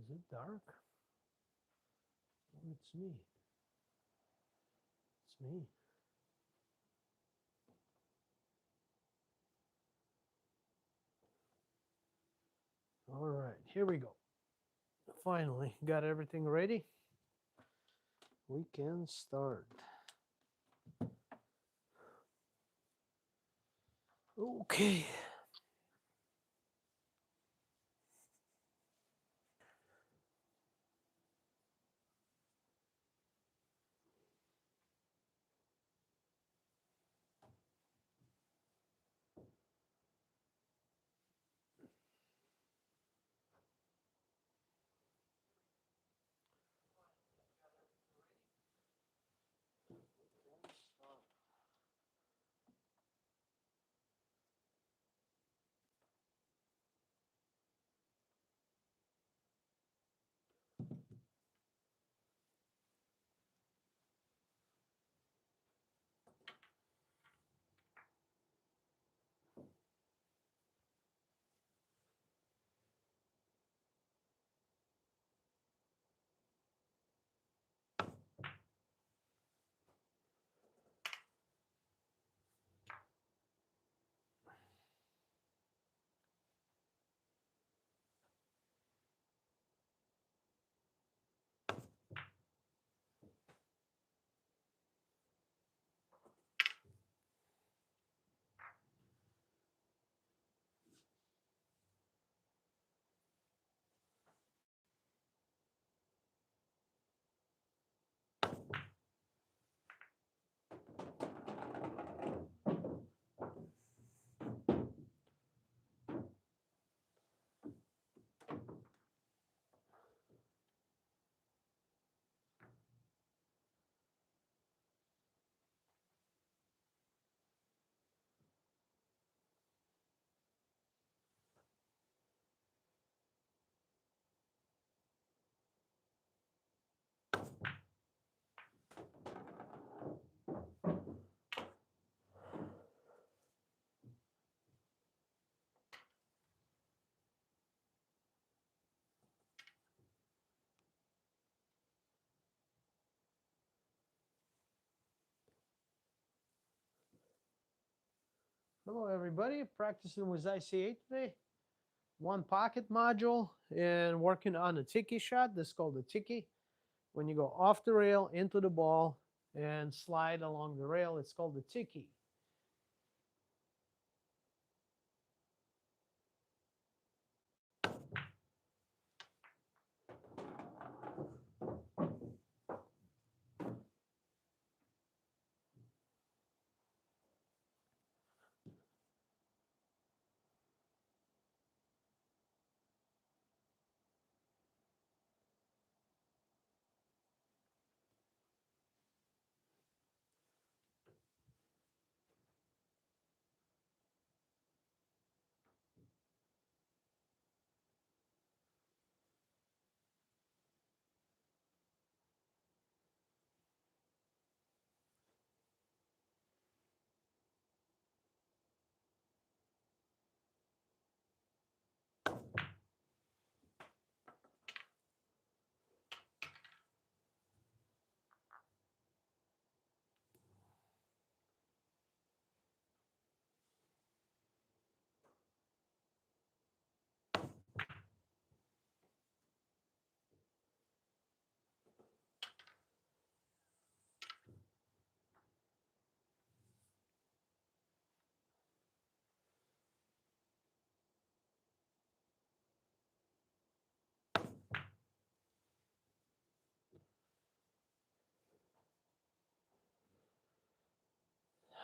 Is it dark? Oh, it's me. It's me. All right, here we go. Finally, got everything ready. We can start. Okay. Hello, everybody. Practicing with ICA today. One pocket module and working on a Ticky shot. This is called the Ticky. When you go off the rail into the ball and slide along the rail, it's called the Ticky.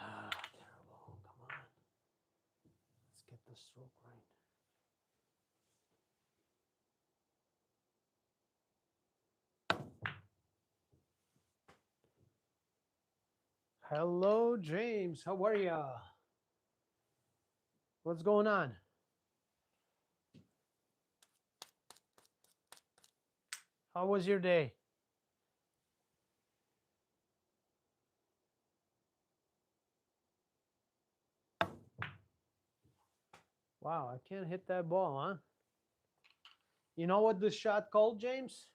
Ah, terrible. Come on. Let's get the stroke right. Hello, James. How are ya? What's going on? How was your day? Wow, I can't hit that ball, huh? You know what this shot called, James?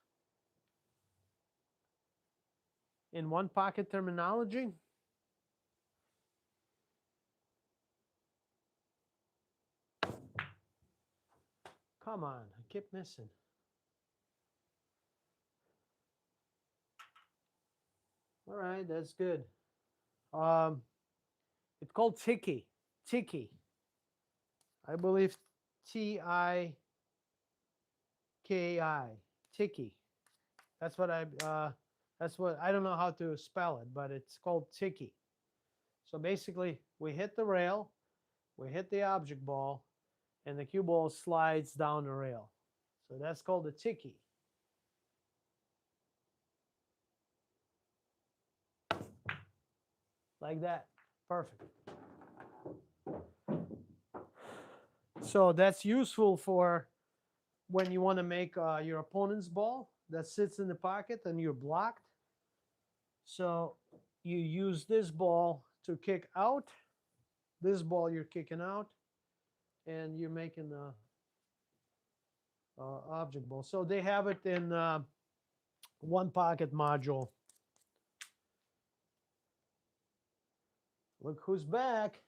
In one pocket terminology? Come on, I keep missing. All right, that's good. It's called Ticky. Ticky. I believe T-I-K-I. Ticky. That's what I don't know how to spell it, but it's called Ticky. So basically, we hit the rail, we hit the object ball, and the cue ball slides down the rail. So that's called a Ticky. Like that. Perfect. So that's useful for when you want to make your opponent's ball that sits in the pocket and you're blocked. So you use this ball to kick out. This ball you're kicking out, and you're making the object ball. So they have it in one pocket module. Look who's back.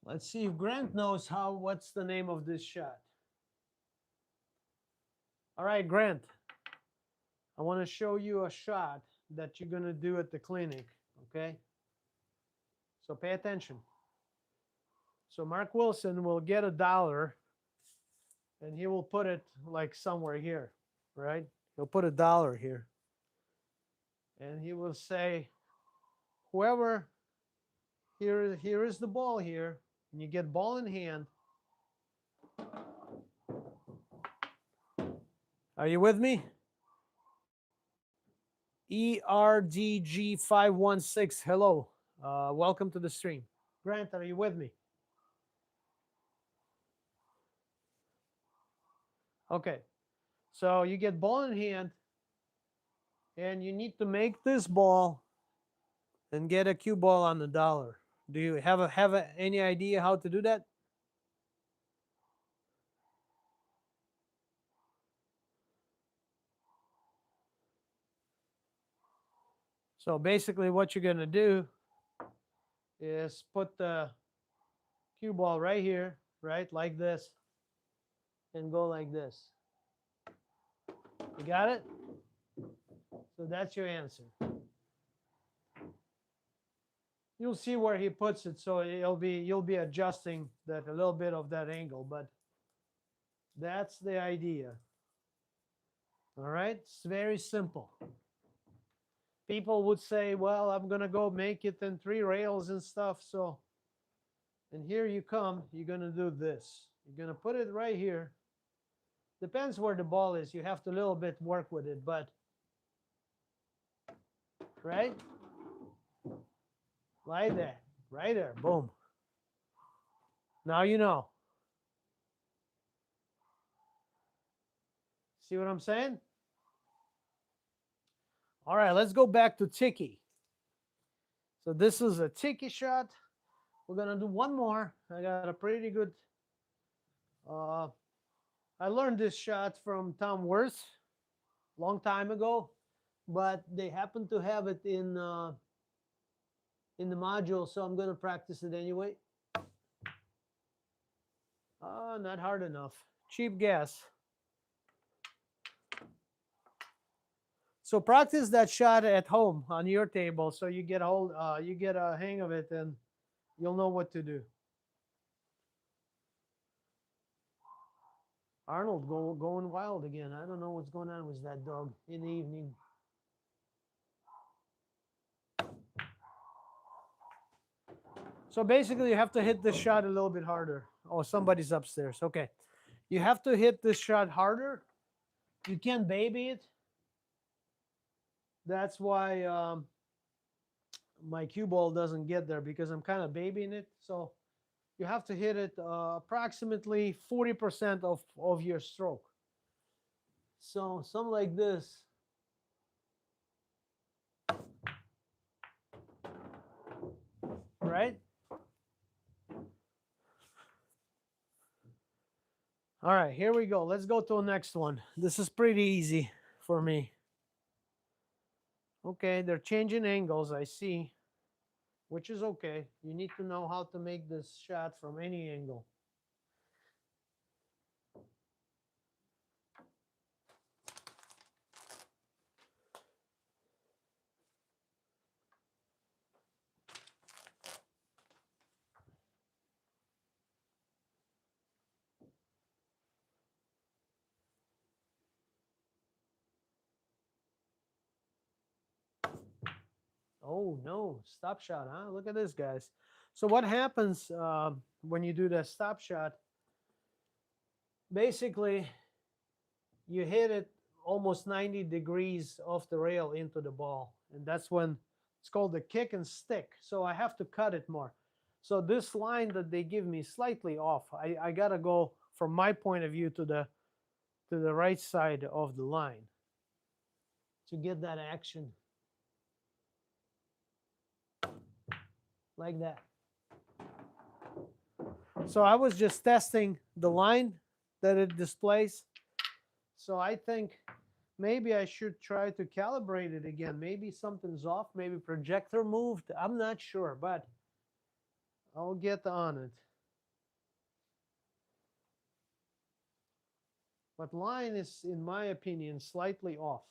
Let's see if Grant knows what's the name of this shot. All right, Grant, I want to show you a shot that you're going to do at the clinic, okay? So pay attention. So Mark Wilson will get $1 and he will put it like somewhere here, right? He'll put $1 here. And he will say, whoever, here is the ball here, and you get ball in hand. Are you with me? ERDG516, hello. Welcome to the stream. Grant, are you with me? Okay. So you get ball in hand, and you need to make this ball and get a cue ball on the $1. Do you have any idea how to do that? So basically what you're going to do is put the cue ball right here, right, like this, and go like this. You got it? So that's your answer. You'll see where he puts it, so you'll be adjusting that a little bit of that angle, but that's the idea. All right, it's very simple. People would say, well, I'm gonna go make it in 3 rails and stuff. So, and here you come, you're gonna do this. You're gonna put it right here. Depends where the ball is. You have to a little bit work with it, but right? Like that, right there, boom. Now you know. See what I'm saying? All right, let's go back to Ticky. So this is a Ticky shot. We're gonna do one more. I got a pretty good, I learned this shot from Tom Worth a long time ago, but they happen to have it in the module, so I'm gonna practice it anyway. Not hard enough. Cheap gas. So practice that shot at home on your table, so you get a hang of it, and you'll know what to do. Arnold going wild again. I don't know what's going on with that dog in the evening. So basically, you have to hit this shot a little bit harder. Oh, somebody's upstairs. Okay. You have to hit this shot harder. You can't baby it. That's why my cue ball doesn't get there, because I'm kind of babying it. So you have to hit it approximately 40% of your stroke. So something like this. Right? All right, here we go. Let's go to the next one. This is pretty easy for me. Okay, they're changing angles, I see, which is okay. You need to know how to make this shot from any angle. Oh, no, stop shot, huh? Look at this, guys. So what happens when you do the stop shot? Basically, you hit it almost 90 degrees off the rail into the ball. And that's when it's called the kick and stick. So I have to cut it more. So this line that they give me is slightly off. I got to go, from my point of view, to the right side of the line to get that action. Like that. So I was just testing the line that it displays. So I think maybe I should try to calibrate it again. Maybe something's off. Maybe projector moved. I'm not sure, but I'll get on it. But line is, in my opinion, slightly off.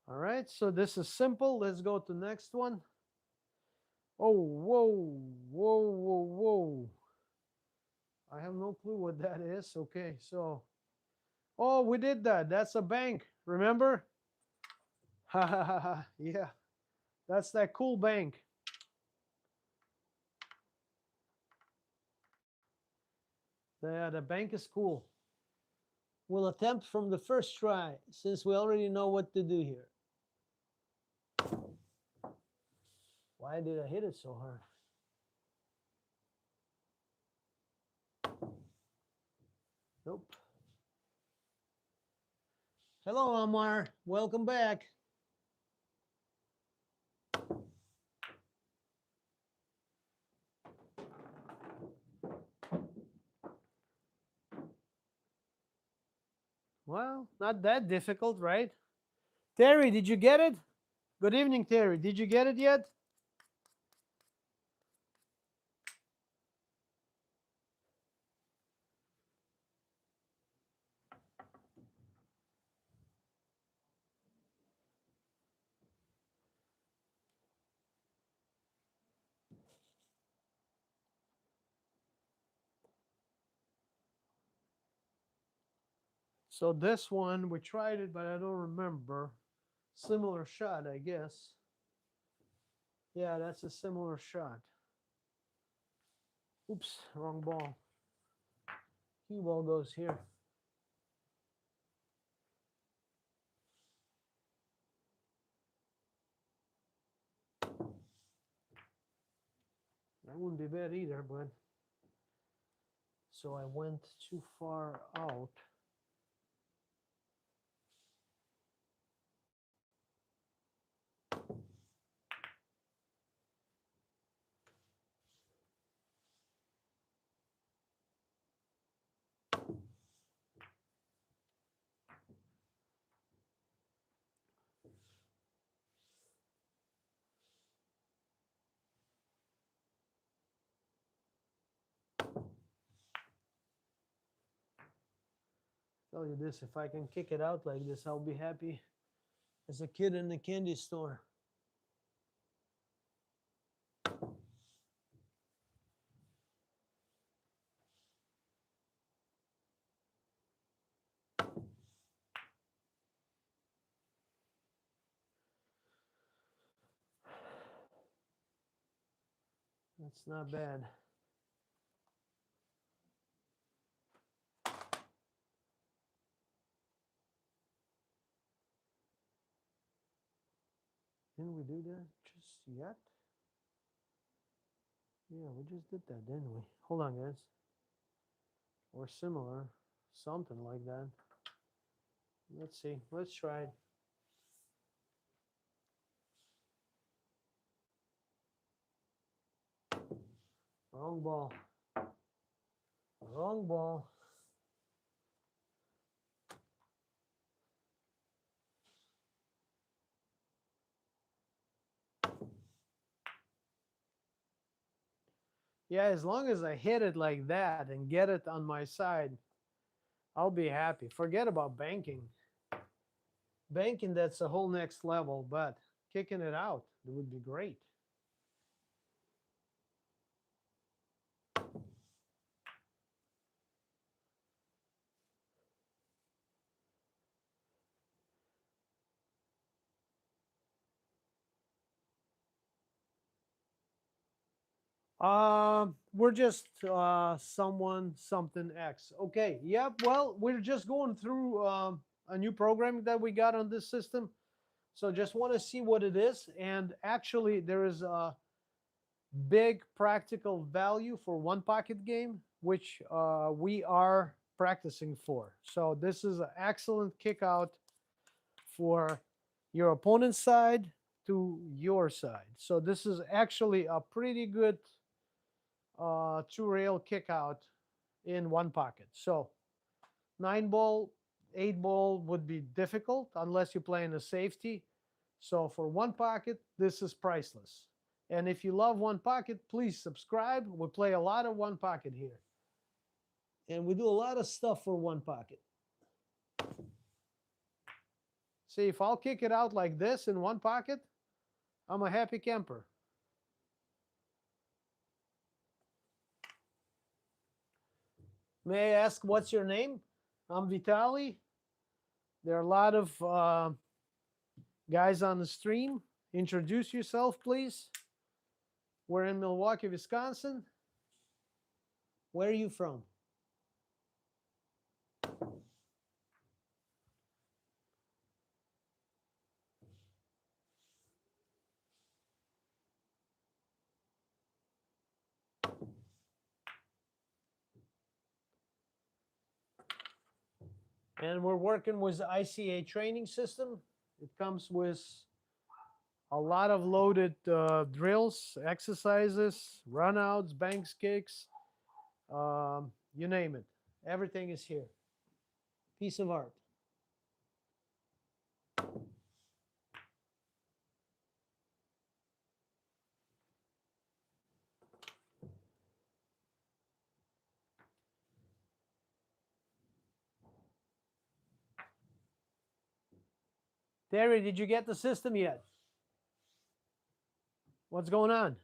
All right, so this is simple. Let's go to the next one. Oh, whoa, whoa, whoa, whoa. I have no clue what that is. Okay, so, oh, we did that. That's a bank, remember? Ha ha ha ha, yeah. That's that cool bank. The bank is cool. We'll attempt from the first try, since we already know what to do here. Why did I hit it so hard? Nope. Hello, Amar. Welcome back. Well, not that difficult, right? Terry, did you get it? Good evening, Terry. Did you get it yet? So this one, we tried it, but I don't remember. Similar shot, I guess. Yeah, that's a similar shot. Oops, wrong ball. Cue ball goes here. That wouldn't be bad either, but so I went too far out. Tell you this, if I can kick it out like this, I'll be happy as a kid in the candy store. That's not bad. Didn't we do that just yet? Yeah, we just did that, didn't we? Hold on, guys. Or similar, something like that. Let's see. Let's try it. Wrong ball. Wrong ball. Yeah, as long as I hit it like that and get it on my side, I'll be happy. Forget about banking. Banking, that's a whole next level, but kicking it out, it would be great. We're just someone something X. Okay. Yep. Well, we're just going through a new programming that we got on this system. So just want to see what it is. And actually, there is a big practical value for one pocket game, which we are practicing for. So this is an excellent kick out for your opponent's side to your side. So this is actually a pretty good two-rail kick out in one pocket. So 9 ball, 8 ball would be difficult unless you play in a safety. So for one pocket, this is priceless. And if you love one pocket, please subscribe. We play a lot of one pocket here. And we do a lot of stuff for one pocket. See, if I'll kick it out like this in one pocket, I'm a happy camper. May I ask what's your name? I'm Vitali. There are a lot of guys on the stream. Introduce yourself, please. We're in Milwaukee, Wisconsin. Where are you from? And we're working with the ICA training system. It comes with a lot of loaded drills, exercises, runouts, banks, kicks, you name it. Everything is here. Piece of art. Terry, did you get the system yet? What's going on?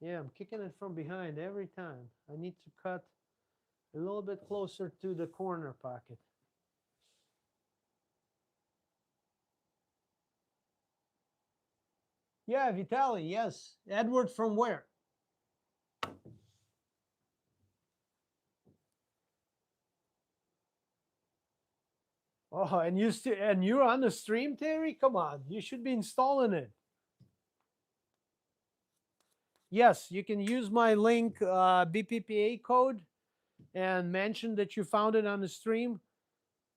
Yeah, I'm kicking it from behind every time. I need to cut a little bit closer to the corner pocket. Yeah, Vitali, yes. Edward from where? Oh, and you're on the stream, Terry? Come on, you should be installing it. Yes, you can use my link BPPA code and mention that you found it on the stream.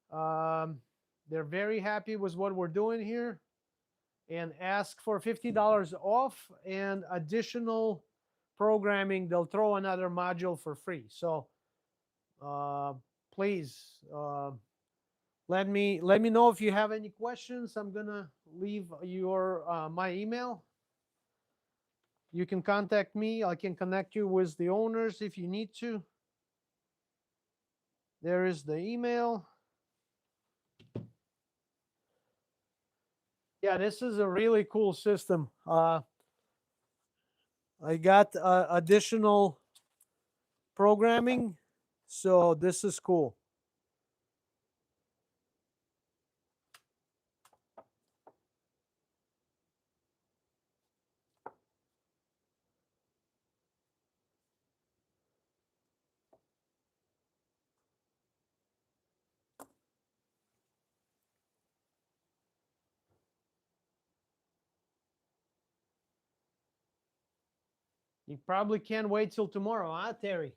They're very happy with what we're doing here, and ask for $50 off and additional programming. They'll throw another module for free. So please let me know if you have any questions. I'm gonna leave your my email. You can contact me. I can connect you with the owners if you need to. There is the email. Yeah, this is a really cool system. I got additional programming, so this is cool. You probably can't wait till tomorrow, huh, Terry?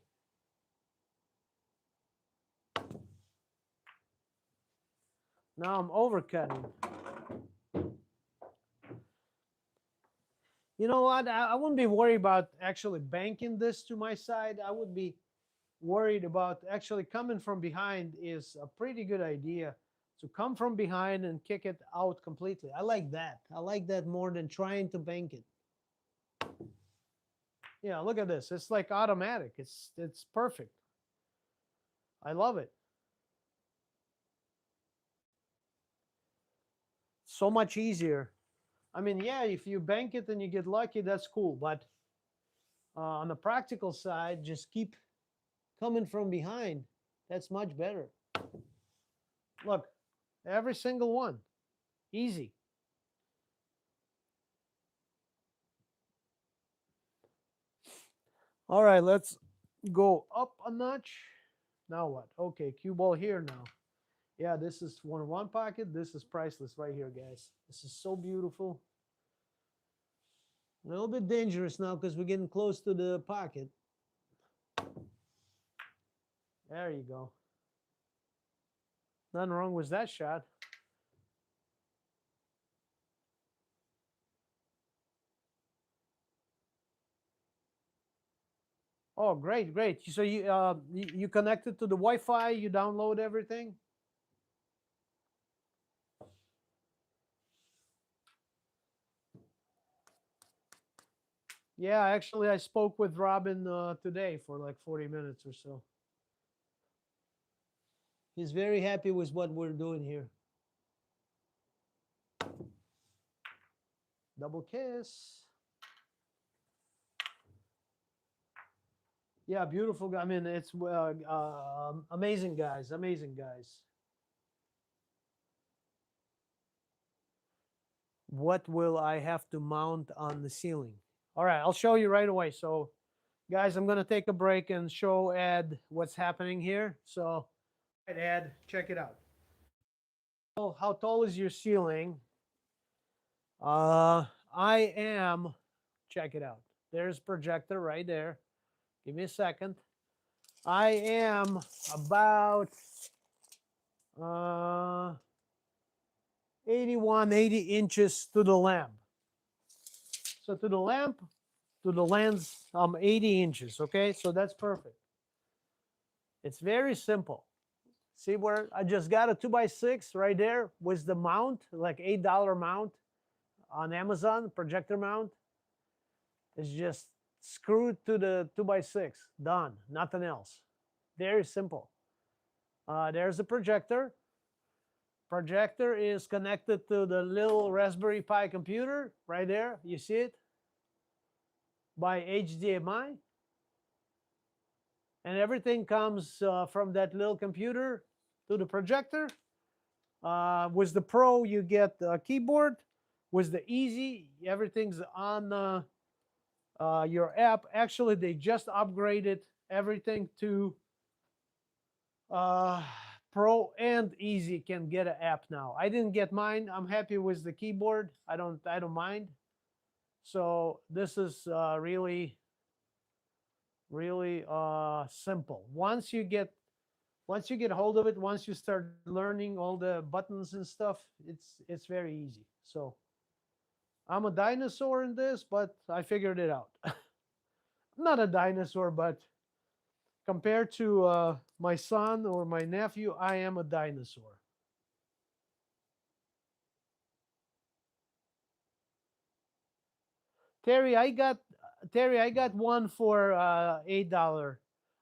Now I'm overcutting. You know what? I wouldn't be worried about actually banking this to my side. I would be worried about actually coming from behind is a pretty good idea. To come from behind and kick it out completely. I like that. I like that more than trying to bank it. Yeah, look at this. It's like automatic. It's perfect. I love it. So much easier. I mean, yeah, if you bank it and you get lucky, that's cool. But on the practical side, just keep coming from behind. That's much better. Look, every single one. Easy. All right, let's go up a notch. Now what? Okay, cue ball here now. Yeah, this is one pocket. This is priceless right here, guys. This is so beautiful. A little bit dangerous now because we're getting close to the pocket. There you go. Nothing wrong with that shot. Oh, great, great. So you connected to the Wi-Fi, you download everything? Yeah, actually I spoke with Robin today for like 40 minutes or so. He's very happy with what we're doing here. Double kiss. Yeah, beautiful. I mean, it's amazing guys, amazing guys. What will I have to mount on the ceiling? All right, I'll show you right away. So, guys, I'm going to take a break and show Ed what's happening here. So, Ed, check it out. So, how tall is your ceiling? I am, check it out. There's projector right there. Give me a second. I am about uh, 80 inches to the lamp. So to the lamp, to the lens, I'm 80 inches, okay? So that's perfect. It's very simple. See where I just got a 2x6 right there with the mount, like $8 mount on Amazon, projector mount. It's just screwed to the 2x6, done, nothing else. Very simple. There's the projector. Projector is connected to the little Raspberry Pi computer right there. You see it? By HDMI. And everything comes from that little computer to the projector. With the Pro, you get a keyboard. With the Easy, everything's on your app. Actually, they just upgraded everything to Pro and Easy can get an app now. I didn't get mine. I'm happy with the keyboard. I don't mind. So this is really simple. Once you get hold of it, once you start learning all the buttons and stuff, it's very easy. So I'm a dinosaur in this, but I figured it out. I'm not a dinosaur, but compared to my son or my nephew, I am a dinosaur. Terry, I got one for $8.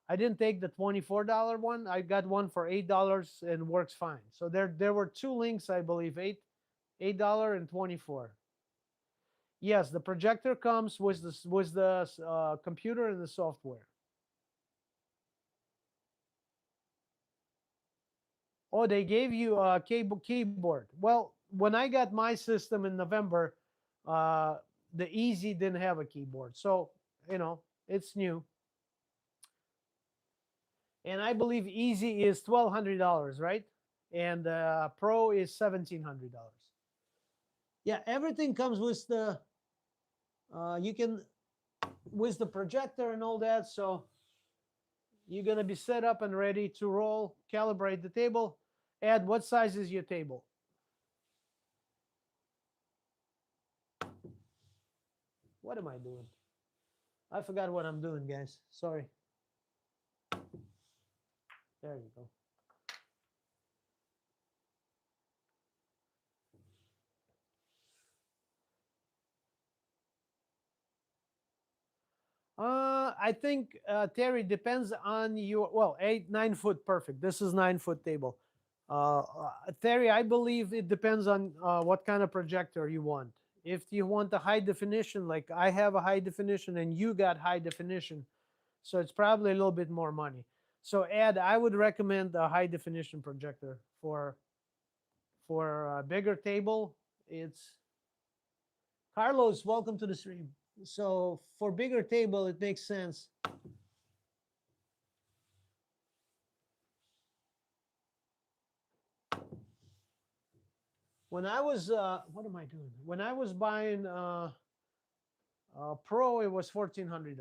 I didn't take the $24 one. I got one for $8 and works fine. So there were two links, I believe, $8 and 24. Yes, the projector comes with the computer and the software. Oh, they gave you a keyboard. Well, when I got my system in November, uh, the Easy didn't have a keyboard, so it's new. And I believe Easy is $1,200, right? And Pro is $1,700. Yeah, everything comes with the. You can with the projector and all that. So you're going to be set up and ready to roll, calibrate the table. Add what size is your table. What am I doing? I forgot what I'm doing, guys. Sorry. There you go. I think Terry depends on your 9 foot, perfect. This is 9 foot table. Terry, I believe it depends on what kind of projector you want. If you want the high definition, like I have a high definition and you got high definition, so it's probably a little bit more money. So Ed, I would recommend a high definition projector for a bigger table. It's Carlos, welcome to the stream. So for bigger table, it makes sense. When I was, what am I doing? When I was buying Pro, it was $1,400.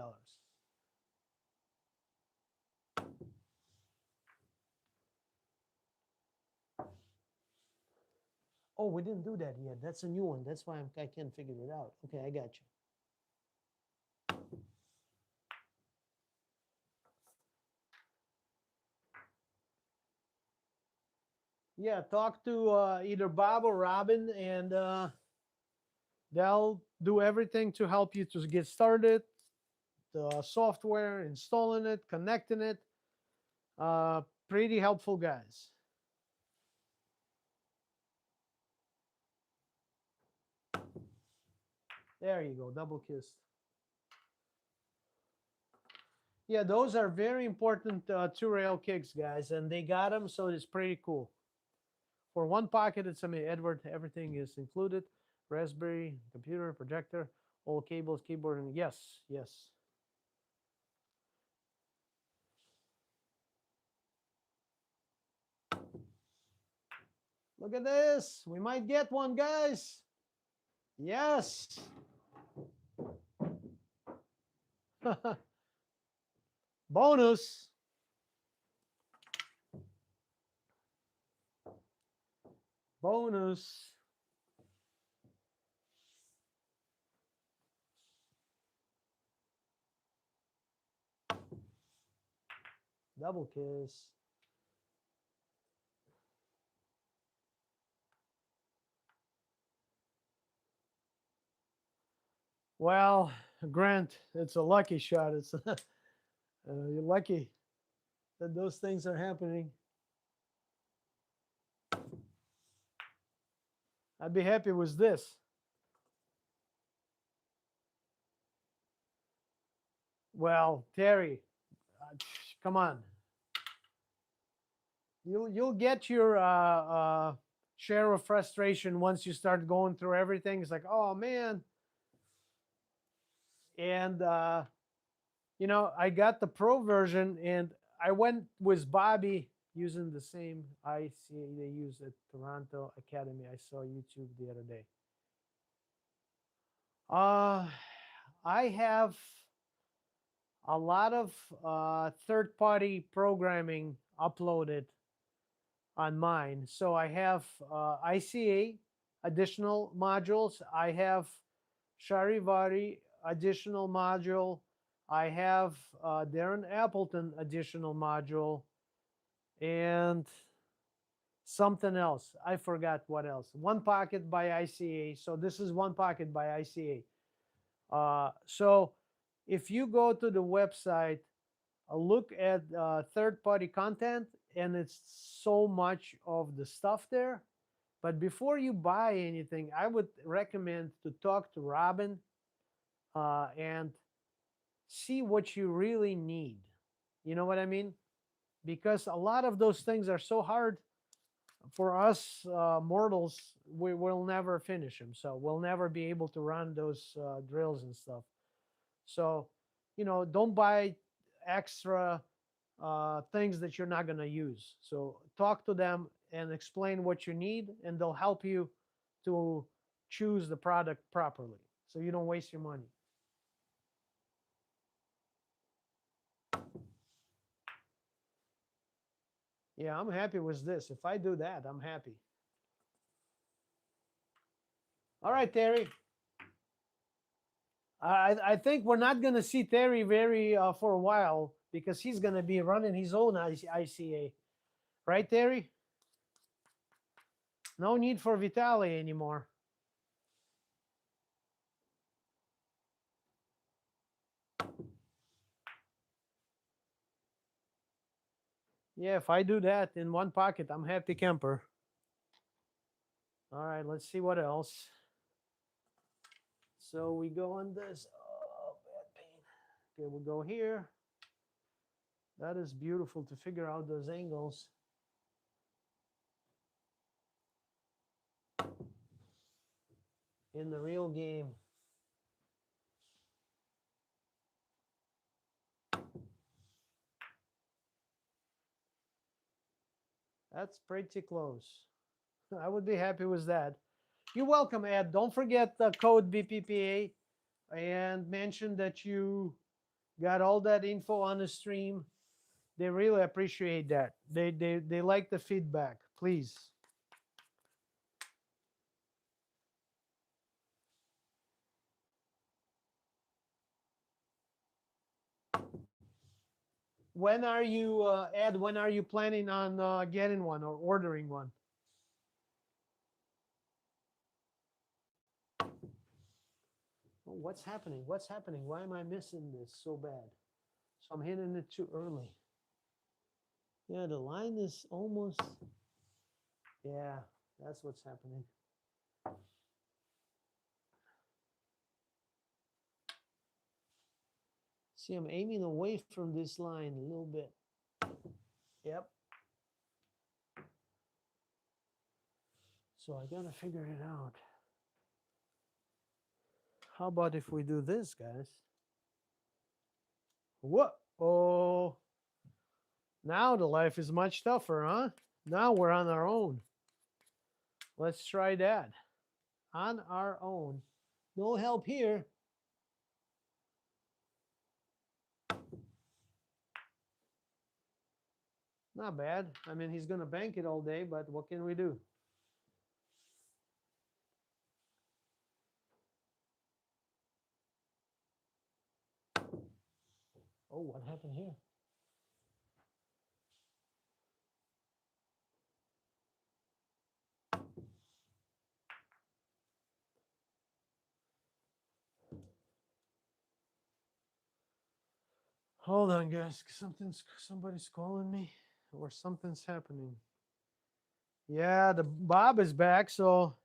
Oh, we didn't do that yet. That's a new one. That's why I can't figure it out. Okay, I got you. Yeah, talk to either Bob or Robin, and they'll do everything to help you to get started. The software, installing it, connecting it. Pretty helpful guys. There you go, double kissed. Yeah, those are very important two-rail kicks, guys, and they got them, so it's pretty cool. For one pocket, it's, I mean, Edward, everything is included. Raspberry, computer, projector, all cables, keyboard, and yes, yes. Look at this. We might get one, guys. Yes. Bonus. Bonus. Double kiss. Well, Grant, it's a lucky shot. It's you're lucky that those things are happening. I'd be happy with this. Well, Terry, come on. You'll get your share of frustration once you start going through everything. It's like, oh man. And you know, I got the pro version, and I went with Bobby using the same ICA they use at Toronto Academy. I saw YouTube the other day. I have a lot of third-party programming uploaded on mine. So I have ICA additional modules. I have Charivari additional module. I have Darren Appleton additional module, and something else. I forgot what else. One Pocket by ICA. So this is One Pocket by ICA. So if you go to the website, look at third-party content, and it's so much of the stuff there. But before you buy anything, I would recommend to talk to Robin and see what you really need. You know what I mean? Because a lot of those things are so hard for us mortals. We will never finish them, so we'll never be able to run those drills and stuff. So, you know, don't buy extra things that you're not going to use. So talk to them and explain what you need, and they'll help you to choose the product properly so you don't waste your money. Yeah, I'm happy with this. If I do that, I'm happy. All right, Terry. I think we're not going to see Terry very for a while because he's going to be running his own ICA. Right, Terry? No need for Vitaly anymore. Yeah, if I do that in one pocket, I'm happy camper. All right, let's see what else. So we go on this. Oh, bad pain. Okay, we'll go here. That is beautiful to figure out those angles. In the real game. That's pretty close. I would be happy with that. You're welcome, Ed. Don't forget the code BPPA and mention that you got all that info on the stream. They really appreciate that. They like the feedback. Please. When are you, Ed? When are you planning on getting one or ordering one? Oh, what's happening? What's happening? Why am I missing this so bad? So I'm hitting it too early. Yeah, the line is almost. Yeah, that's what's happening. See, I'm aiming away from this line a little bit. Yep. So I gotta figure it out. How about if we do this, guys? What? Oh, now the life is much tougher, huh? Now we're on our own. Let's try that. On our own. No help here. Not bad. I mean, he's gonna bank it all day, but what can we do? Oh, what happened here? Hold on, guys. Somebody's calling me, or something's happening. Yeah, the Bob is back, so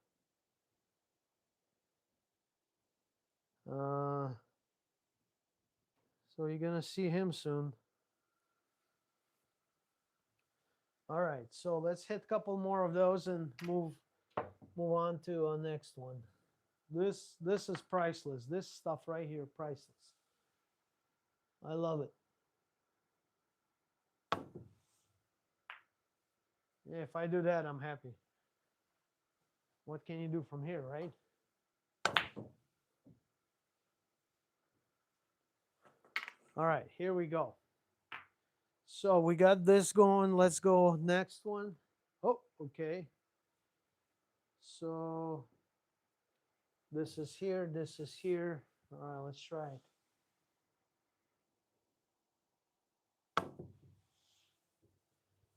so you're gonna see him soon. All right, so let's hit a couple more of those and move on to our next one. This is priceless. This stuff right here, priceless. I love it. Yeah, if I do that, I'm happy. What can you do from here, right? All right, here we go. So we got this going. Let's go next one. Oh, okay. So this is here. This is here. All right, let's try it.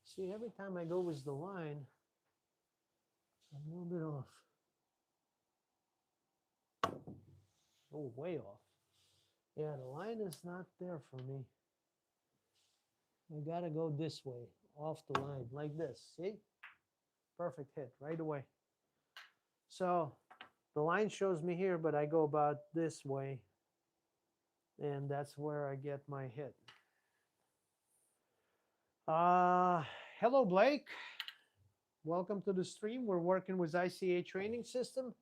See, every time I go with the line, I'm a little bit off. Oh, way off. Yeah, the line is not there for me. I gotta go this way, off the line, like this. See? Perfect hit right away. So the line shows me here, but I go about this way, and that's where I get my hit. Hello, Blake. Welcome to the stream. We're working with ICA training system.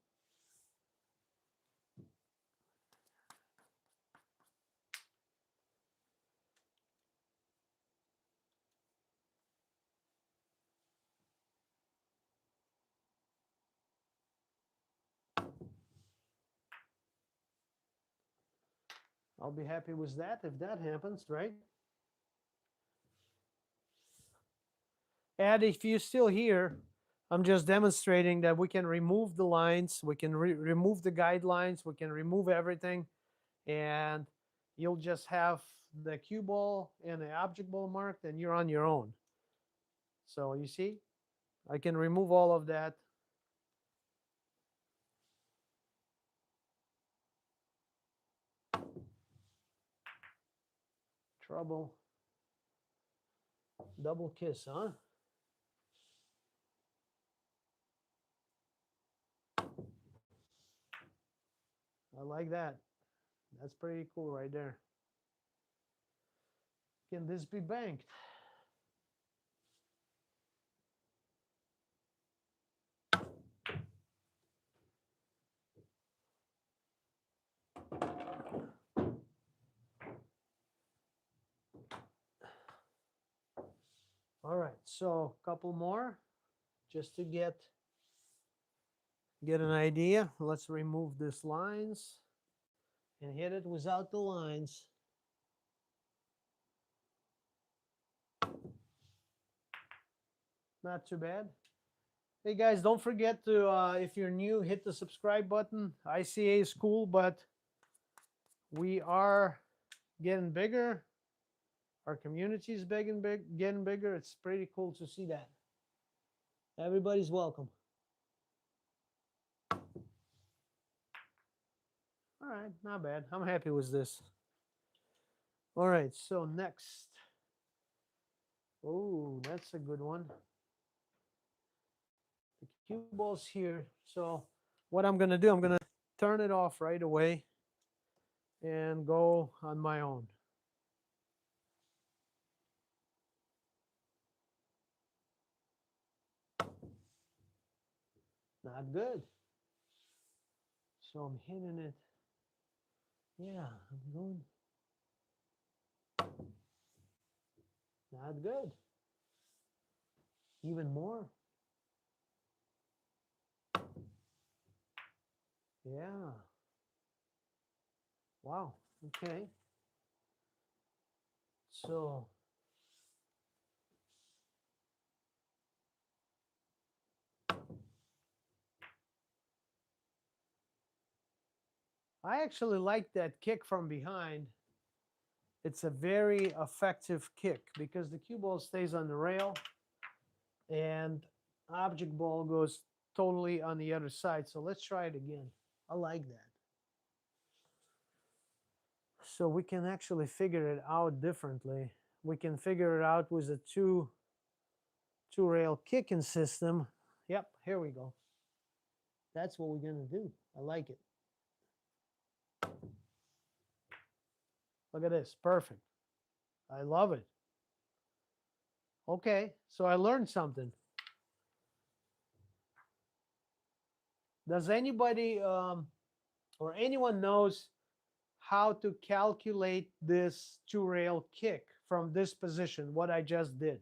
I'll be happy with that if that happens, right? And if you're still here, I'm just demonstrating that we can remove the lines, we can remove the guidelines, we can remove everything, and you'll just have the cue ball and the object ball marked, and you're on your own. So you see, I can remove all of that. Trouble. Double kiss, huh? I like that. That's pretty cool right there. Can this be banked? All right, so a couple more just to get an idea. Let's remove these lines and hit it without the lines. Not too bad. Hey guys, don't forget to, if you're new, hit the subscribe button. ICA is cool, but we are getting bigger. Our community is getting bigger. It's pretty cool to see that. Everybody's welcome. All right, not bad. I'm happy with this. All right, so next. Oh, that's a good one. The cue ball's here. So what I'm gonna do, I'm gonna turn it off right away and go on my own. Not good. So I'm hitting it. Yeah, I'm going. Not good. Even more. Yeah. Wow. Okay. So I actually like that kick from behind. It's a very effective kick because the cue ball stays on the rail and object ball goes totally on the other side. So let's try it again. I like that. So we can actually figure it out differently. We can figure it out with a two rail kicking system. Yep, here we go. That's what we're gonna do. I like it. Look at this, perfect. I love it. Okay, so I learned something. Does anybody or anyone knows how to calculate this two rail kick from this position, what I just did?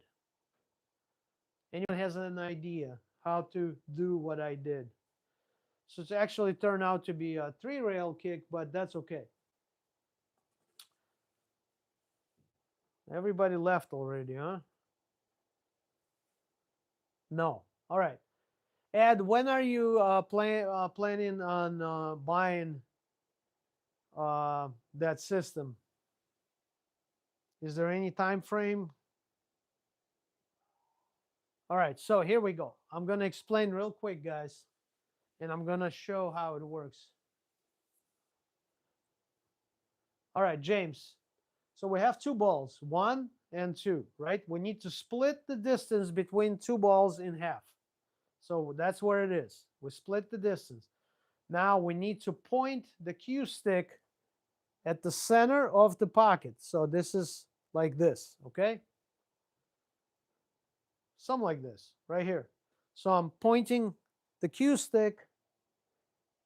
Anyone has an idea how to do what I did? So it's actually turned out to be a three rail kick, but that's okay. Everybody left already, huh? No. All right. Ed, when are you planning on buying that system? Is there any time frame? All right, so here we go. I'm going to explain real quick, guys, and I'm going to show how it works. All right, James. So we have two balls, 1 and 2, right? We need to split the distance between two balls in half. So that's where it is. We split the distance. Now we need to point the cue stick at the center of the pocket. So this is like this, okay? Something like this, right here. So I'm pointing the cue stick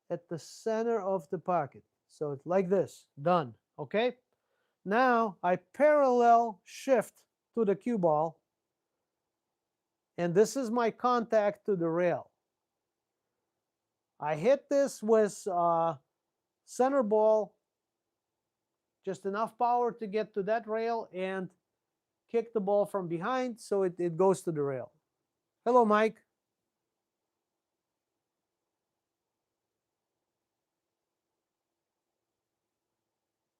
at the center of the pocket. So it's like this, done, okay? Now I parallel shift to the cue ball, and this is my contact to the rail. I hit this with center ball, just enough power to get to that rail and kick the ball from behind so it goes to the rail. Hello, Mike.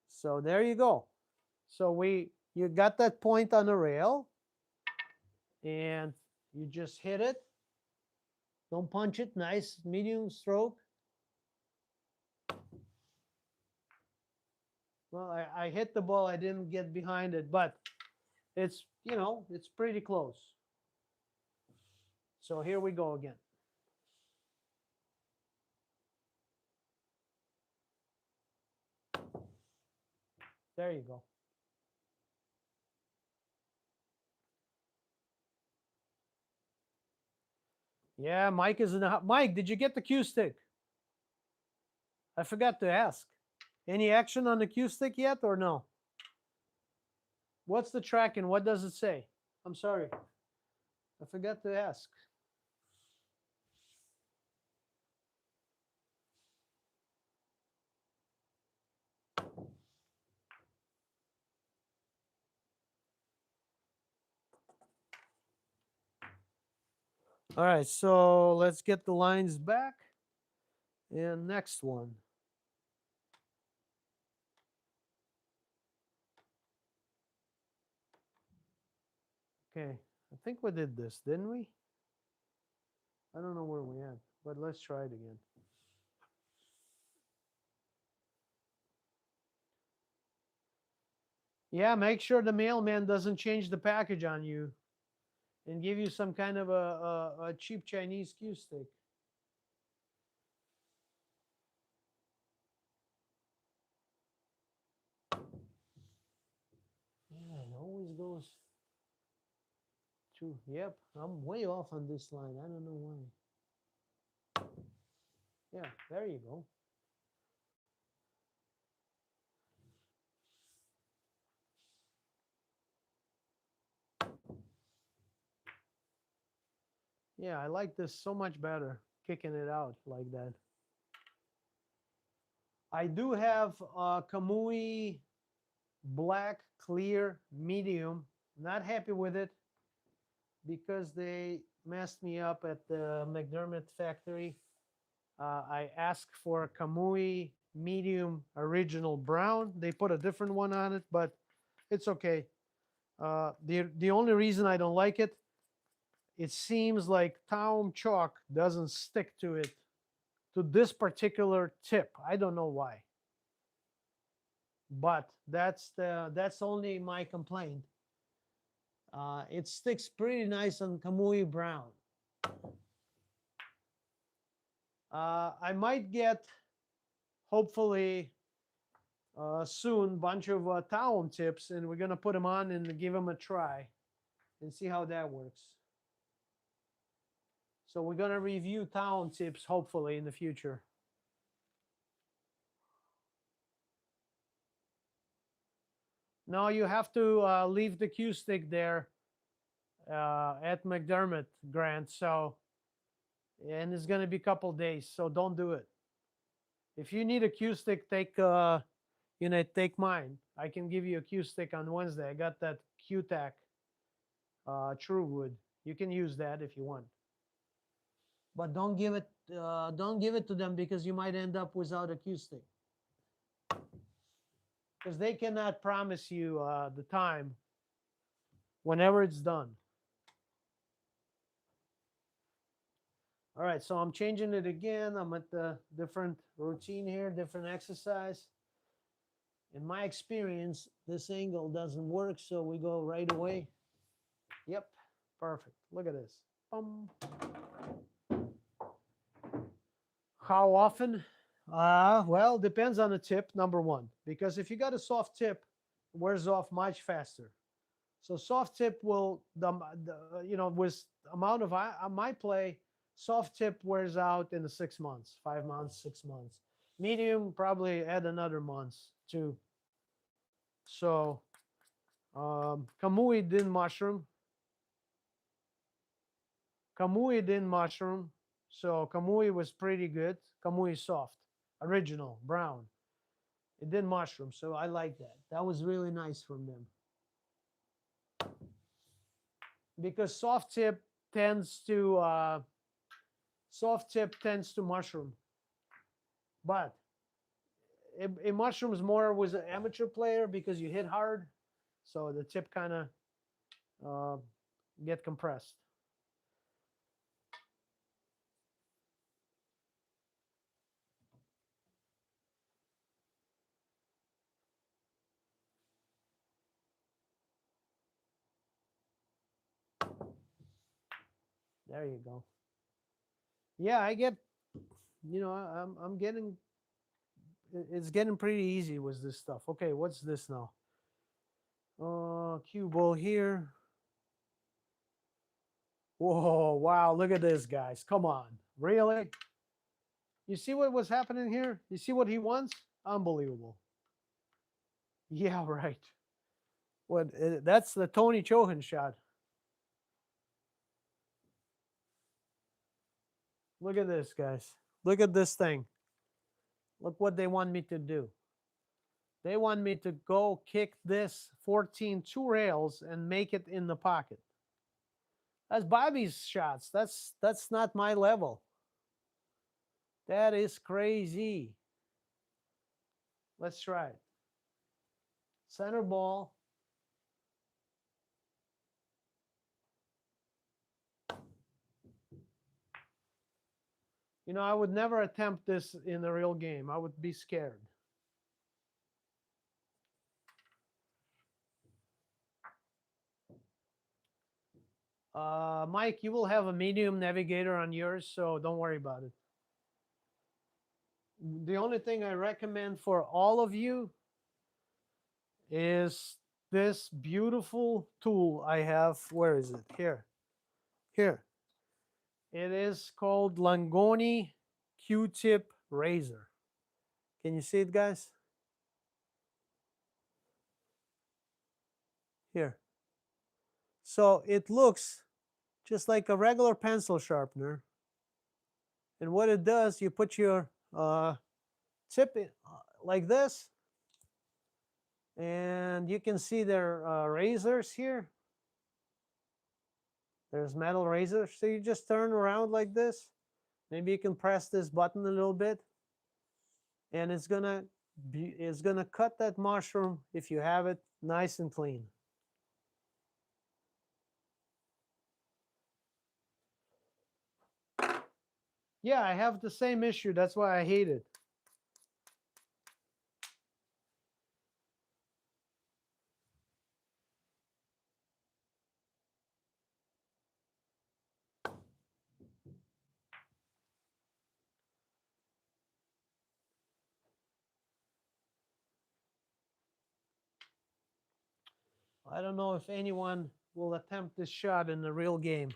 So there you go. So you got that point on the rail, and you just hit it. Don't punch it. Nice medium stroke. Well, I hit the ball. I didn't get behind it, but it's, it's pretty close. So here we go again. There you go. Yeah, Mike is in the Mike, did you get the cue stick? I forgot to ask. Any action on the cue stick yet or no? What's the track and what does it say? I'm sorry. I forgot to ask. All right, so let's get the lines back. And next one. Okay, I think we did this, didn't we? I don't know where we at, but let's try it again. Yeah, make sure the mailman doesn't change the package on you and give you some kind of a cheap Chinese cue stick. Yeah, it always goes to, yep, I'm way off on this line. I don't know why. Yeah, there you go. Yeah, I like this so much better, kicking it out like that. I do have Kamui black clear medium. Not happy with it because they messed me up at the McDermott factory. I asked for Kamui medium original brown. They put a different one on it, but it's okay. The only reason I don't like it, it seems like Taum chalk doesn't stick to it, to this particular tip. I don't know why, but that's only my complaint. It sticks pretty nice on Kamui brown. I might get, hopefully, soon, bunch of Taum tips, and we're gonna put them on and give them a try and see how that works. So we're gonna review Taum tips hopefully in the future. No, you have to leave the cue stick there at McDermott, Grant. So, and it's gonna be a couple days, so don't do it. If you need a cue stick, take take mine. I can give you a cue stick on Wednesday. I got that Q-Tac True Wood. You can use that if you want, but don't give it to them because you might end up without a cue stick because they cannot promise you the time whenever it's done. All right, so I'm changing it again. I'm at the different routine here, different exercise. In my experience, this angle doesn't work, so we go right away. Yep, perfect. Look at this. Boom. How often? Well, depends on the tip, number one, because if you got a soft tip, it wears off much faster. So soft tip will, with amount of my play, soft tip wears out in the 6 months, 5 months, 6 months. Medium probably add another month too. So Kamui didn't mushroom. Kamui didn't mushroom. So Kamui was pretty good. Kamui soft, original, brown. It didn't mushroom, so I like that. That was really nice from them. Because soft tip tends to soft tip tends to mushroom, but it mushrooms more with an amateur player because you hit hard, so the tip kind of get compressed. There you go. Yeah, I get, I'm getting, it's getting pretty easy with this stuff. Okay, what's this now? Cue ball here. Whoa, wow, look at this, guys. Come on. Really? You see what was happening here? You see what he wants? Unbelievable. Yeah, right. What? That's the Tony Chohan shot. Look at this, guys. Look at this thing. Look what they want me to do. They want me to go kick this 14 two rails and make it in the pocket. That's Bobby's shots. That's not my level. That is crazy. Let's try it. Center ball. You know, I would never attempt this in a real game. I would be scared. Mike, you will have a medium navigator on yours, so don't worry about it. The only thing I recommend for all of you is this beautiful tool I have. Where is it? Here. Here. It is called Langoni Q-tip razor. Can you see it, guys? Here. So it looks just like a regular pencil sharpener. And what it does, you put your tip in, like this. And you can see their razors here. There's metal razors. So you just turn around like this. Maybe you can press this button a little bit. And it's gonna cut that mushroom, if you have it, nice and clean. Yeah, I have the same issue. That's why I hate it. I don't know if anyone will attempt this shot in the real game.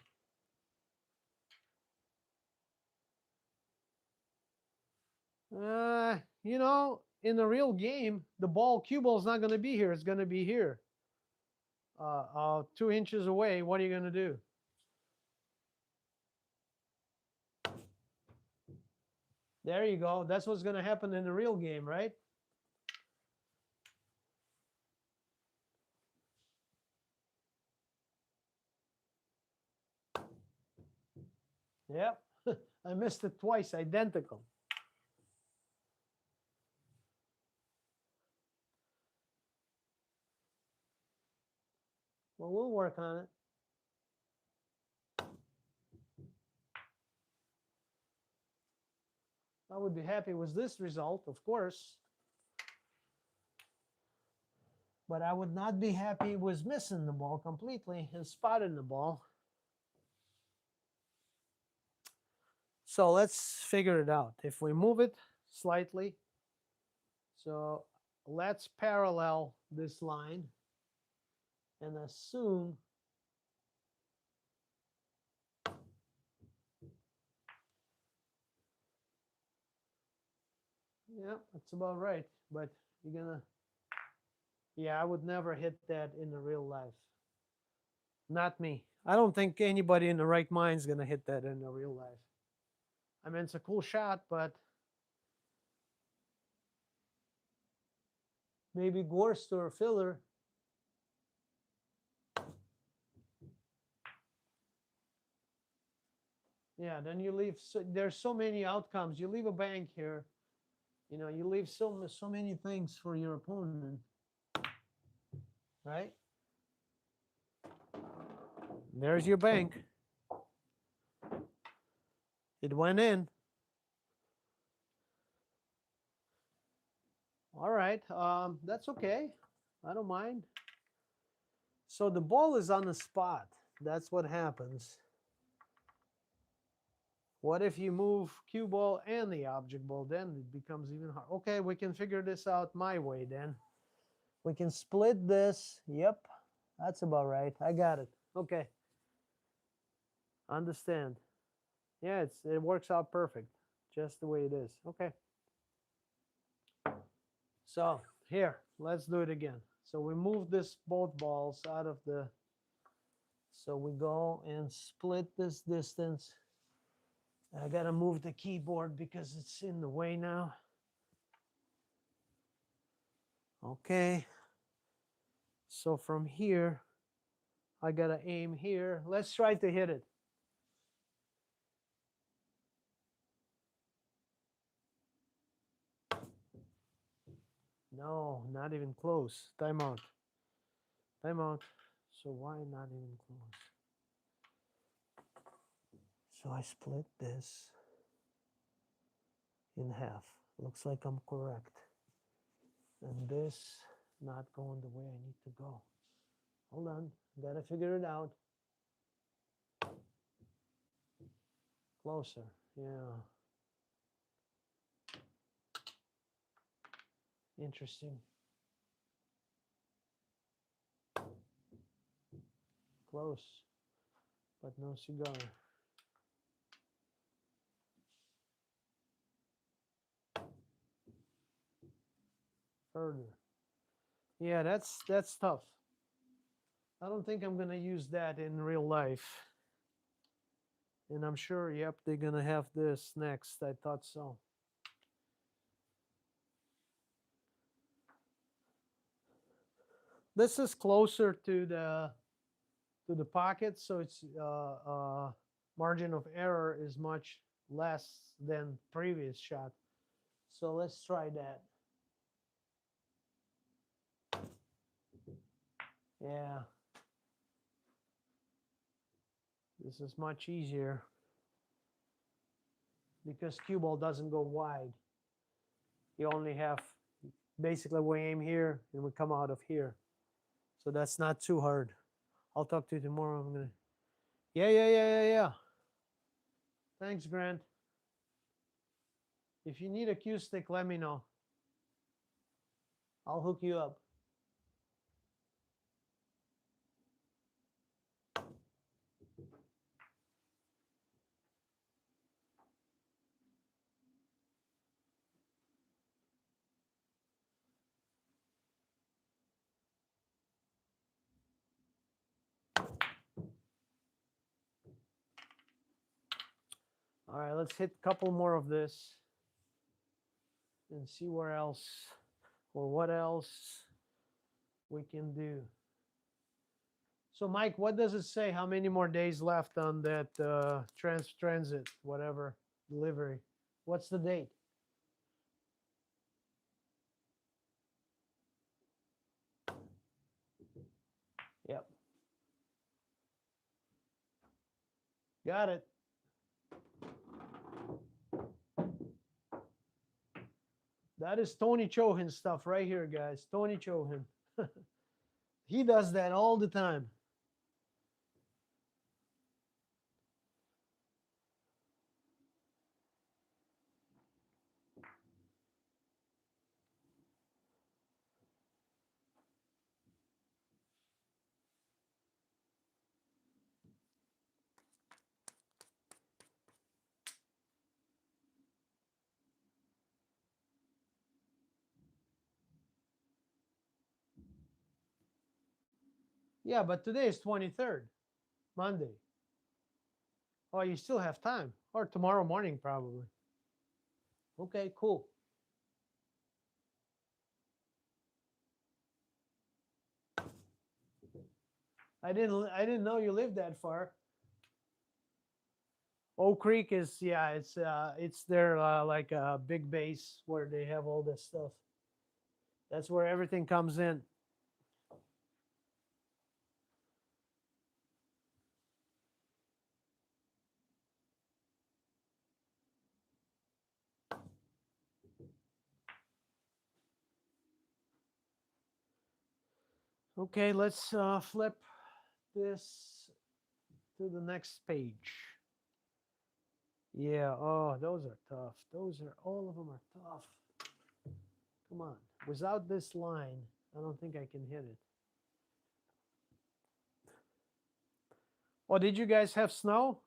You know, in the real game, the cue ball is not going to be here. It's going to be here, 2 inches away. What are you going to do? There you go. That's what's going to happen in the real game, right? Yep. I missed it twice, identical. Well, we'll work on it. I would be happy with this result, of course. But I would not be happy with missing the ball completely and spotting the ball. So let's figure it out. If we move it slightly, so let's parallel this line and assume yeah, that's about right. But you're gonna, yeah, I would never hit that in the real life. Not me. I don't think anybody in the right mind is gonna hit that in the real life. I mean, it's a cool shot, but maybe Gorst or Filler. Yeah, then you leave. So, there's so many outcomes. You leave a bank here. You know, you leave so many things for your opponent, right? There's your bank. It went in. All right, that's okay. I don't mind. So the ball is on the spot. That's what happens. What if you move cue ball and the object ball? Then it becomes even hard. Okay, we can figure this out my way then. We can split this. Yep, that's about right. I got it. Okay. Understand. Yeah, it works out perfect. Just the way it is. Okay. So here, let's do it again. So we move this both balls out of the, so we go and split this distance. I gotta move the keyboard because it's in the way now. Okay. So from here, I gotta aim here. Let's try to hit it. No, not even close. Timeout. Timeout. So why not even close? So I split this in half. Looks like I'm correct. And this not going the way I need to go. Hold on, gotta figure it out. Closer, yeah. Interesting. Close, but no cigar. Further. Yeah, that's tough. I don't think I'm gonna use that in real life. And I'm sure, yep, they're gonna have this next. I thought so. This is closer to the pocket, so its margin of error is much less than previous shot. So let's try that. Yeah. This is much easier because cue ball doesn't go wide. You only have, basically we aim here and we come out of here. So that's not too hard. I'll talk to you tomorrow. I'm gonna. Yeah. Thanks, Grant. If you need a cue stick, let me know. I'll hook you up. All right, let's hit a couple more of this and see where else or what else we can do. So, Mike, what does it say? How many more days left on that transit, whatever, delivery? What's the date? Yep. Got it. That is Tony Chohan stuff right here, guys. Tony Chohan. He does that all the time. Yeah, but today is 23rd, Monday. Oh, you still have time. Or tomorrow morning, probably. Okay, cool. I didn't know you lived that far. Oak Creek is, yeah, it's their like a big base where they have all this stuff. That's where everything comes in. Okay, let's flip this to the next page. Yeah, oh, those are tough. Those are, all of them are tough. Come on. Without this line, I don't think I can hit it. Oh, did you guys have snow?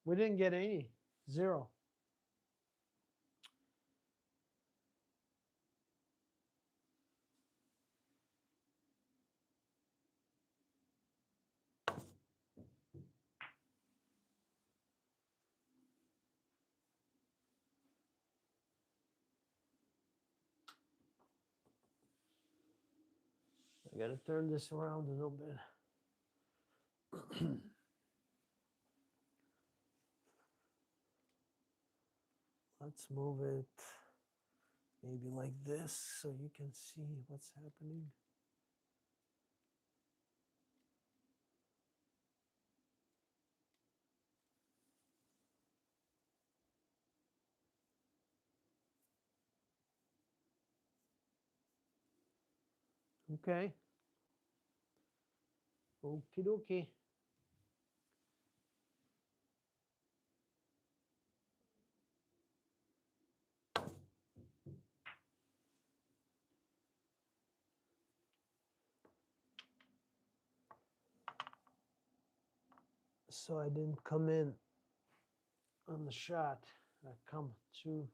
We didn't get any. Zero. I gotta turn this around a little bit. Let's move it maybe like this so you can see what's happening. Okay. Okie dokie. So I didn't come in on the shot. I come too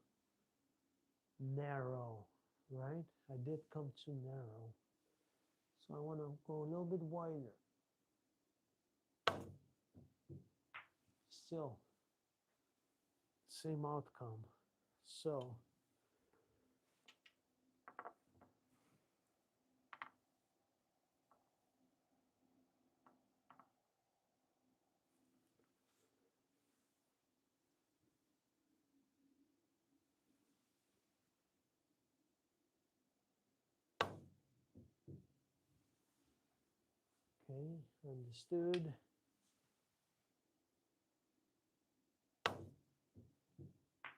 narrow, right? I did come too narrow. So I want to go a little bit wider. Still, same outcome. So okay, understood.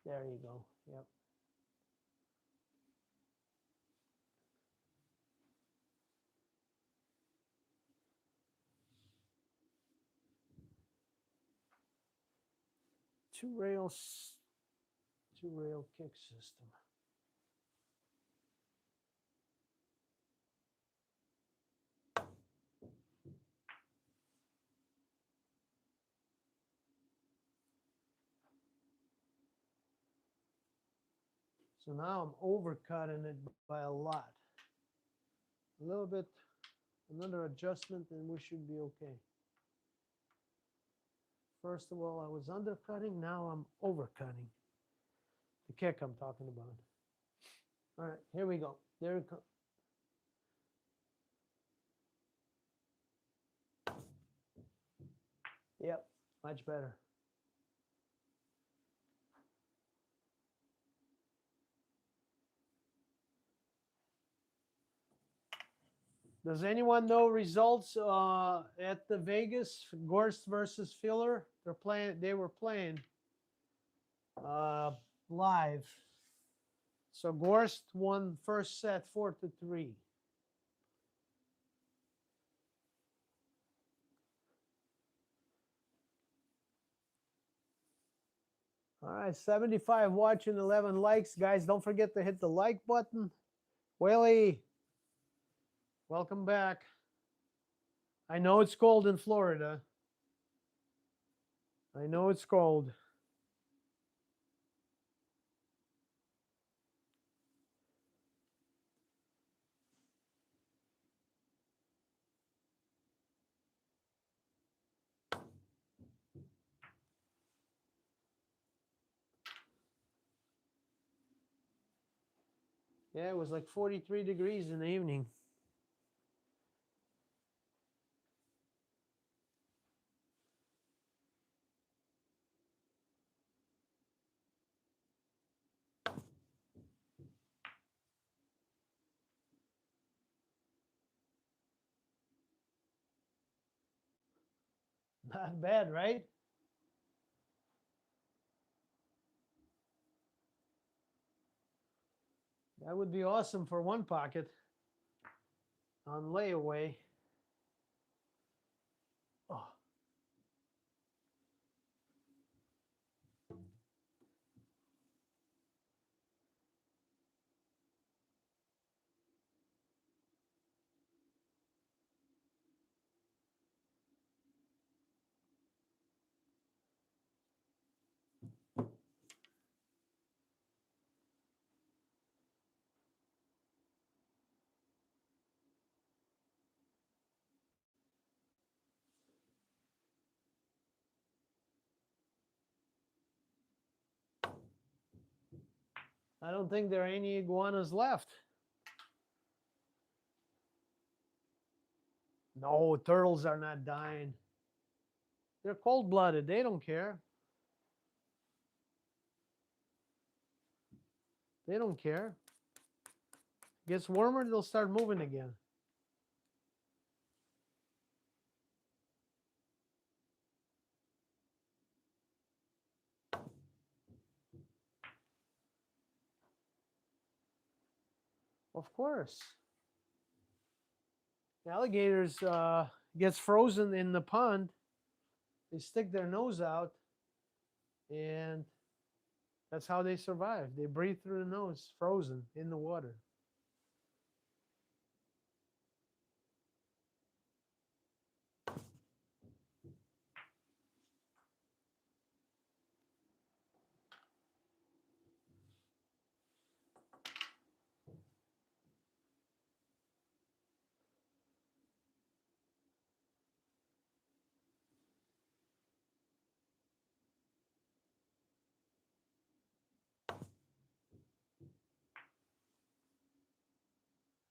There you go. Yep. Two rail kick system. So now I'm overcutting it by a lot. A little bit, another adjustment, and we should be okay. First of all, I was undercutting, now I'm overcutting. The kick I'm talking about. All right, here we go. There it comes. Yep, much better. Does anyone know results at the Vegas Gorst versus Filler? They were playing live. So Gorst won first set 4-3. All right, 75 watching, 11 likes. Guys, don't forget to hit the like button. Willie, welcome back. I know it's cold in Florida. I know it's cold. Yeah, it was like 43 degrees in the evening. Not bad, right? That would be awesome for one pocket on layaway. Oh, I don't think there are any iguanas left. No, turtles are not dying. They're cold-blooded. They don't care. They don't care. Gets warmer, they'll start moving again. Of course. The alligators gets frozen in the pond. They stick their nose out, and that's how they survive. They breathe through the nose, frozen in the water.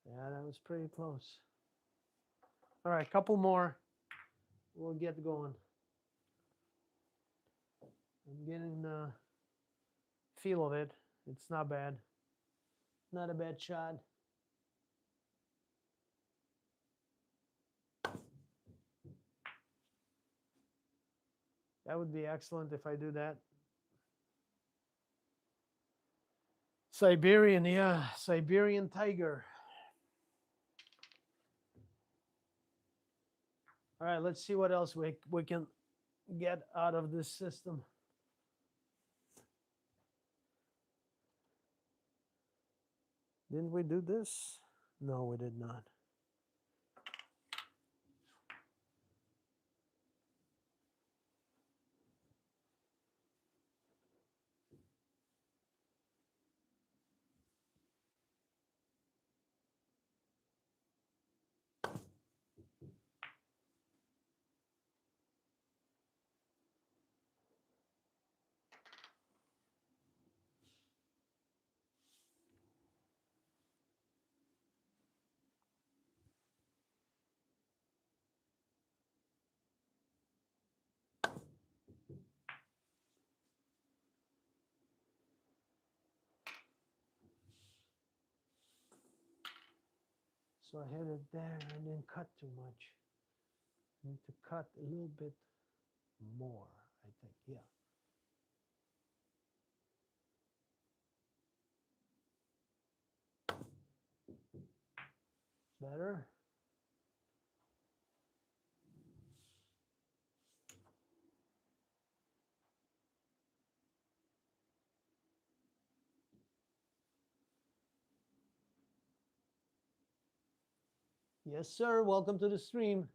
Yeah, that was pretty close. All right, couple more. We'll get going. I'm getting the feel of it. It's not bad. Not a bad shot. That would be excellent if I do that. Siberian, yeah, Siberian tiger. All right, let's see what else we can get out of this system. Didn't we do this? No, we did not. So I hit it there and didn't cut too much. I need to cut a little bit more, I think. Yeah. Better. Yes, sir. Welcome to the stream.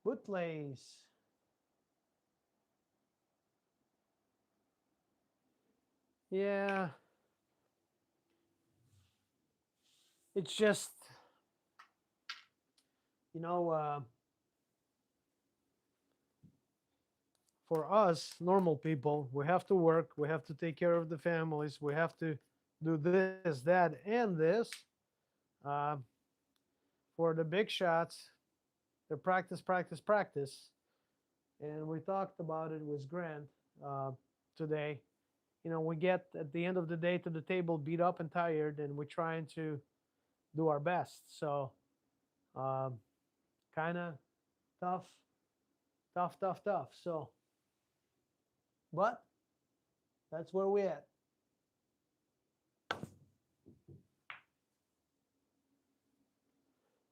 Bootlace. Yeah. It's just, you know, for us, normal people, we have to work, we have to take care of the families, we have to do this, that, and this. Uh, for the big shots, they practice, practice, practice. And we talked about it with Grant today. you know, we get at the end of the day to the table beat up and tired, and we're trying to do our best. So, um, kind of tough, tough, tough, tough. So, but that's where we're at.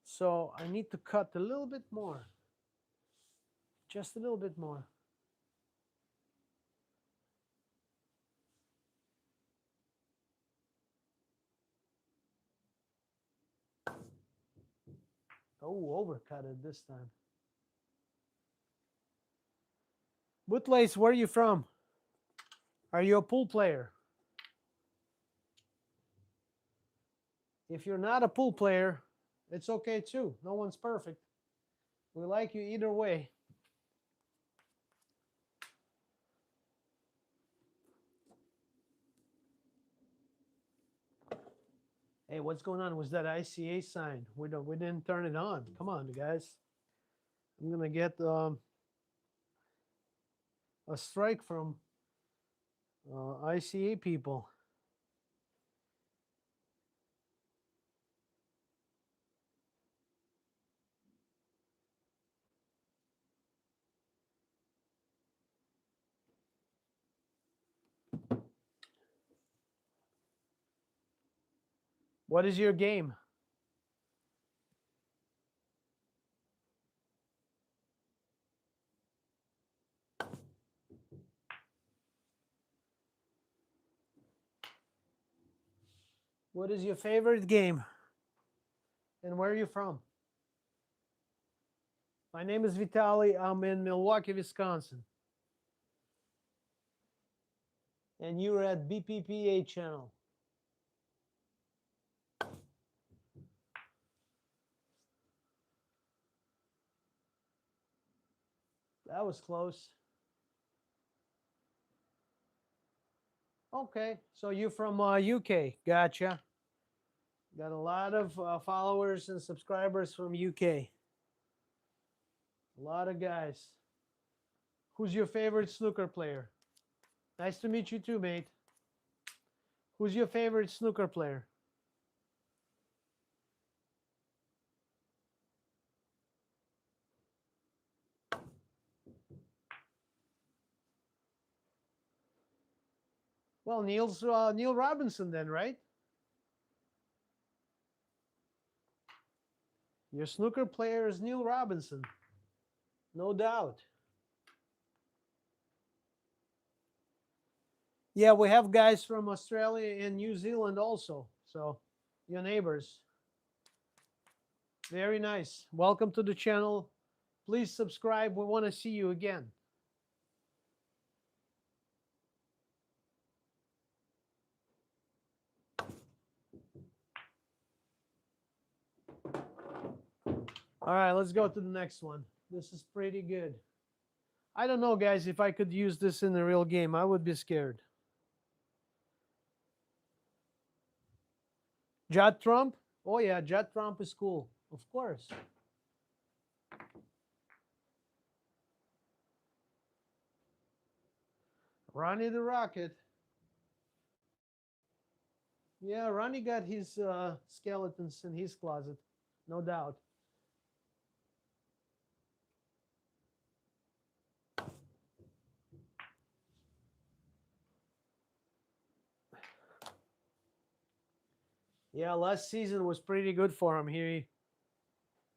So I need to cut a little bit more, just a little bit more. Oh, overcut it this time. Bootlace, where are you from? Are you a pool player? If you're not a pool player, it's okay too. No one's perfect. We like you either way. Hey, what's going on? Was that ICA sign? We didn't turn it on. Come on, guys. I'm gonna get a strike from ICA people. What is your game? What is your favorite game? And where are you from? My name is Vitaly. I'm in Milwaukee, Wisconsin. And you're at BPPA channel. That was close. Okay, so you're from UK. Gotcha. Got a lot of followers and subscribers from UK. A lot of guys. Who's your favorite snooker player? Nice to meet you too, mate. Who's your favorite snooker player? Well, Neil Robinson then, right? Your snooker player is Neil Robinson. No doubt. Yeah, we have guys from Australia and New Zealand also. So, your neighbors. Very nice. Welcome to the channel. Please subscribe. We want to see you again. All right, let's go to the next one. This is pretty good. I don't know, guys, if I could use this in the real game. I would be scared. Judd Trump? Oh, yeah, Judd Trump is cool. Of course. Ronnie the Rocket. Yeah, Ronnie got his skeletons in his closet, no doubt. Yeah, last season was pretty good for him. He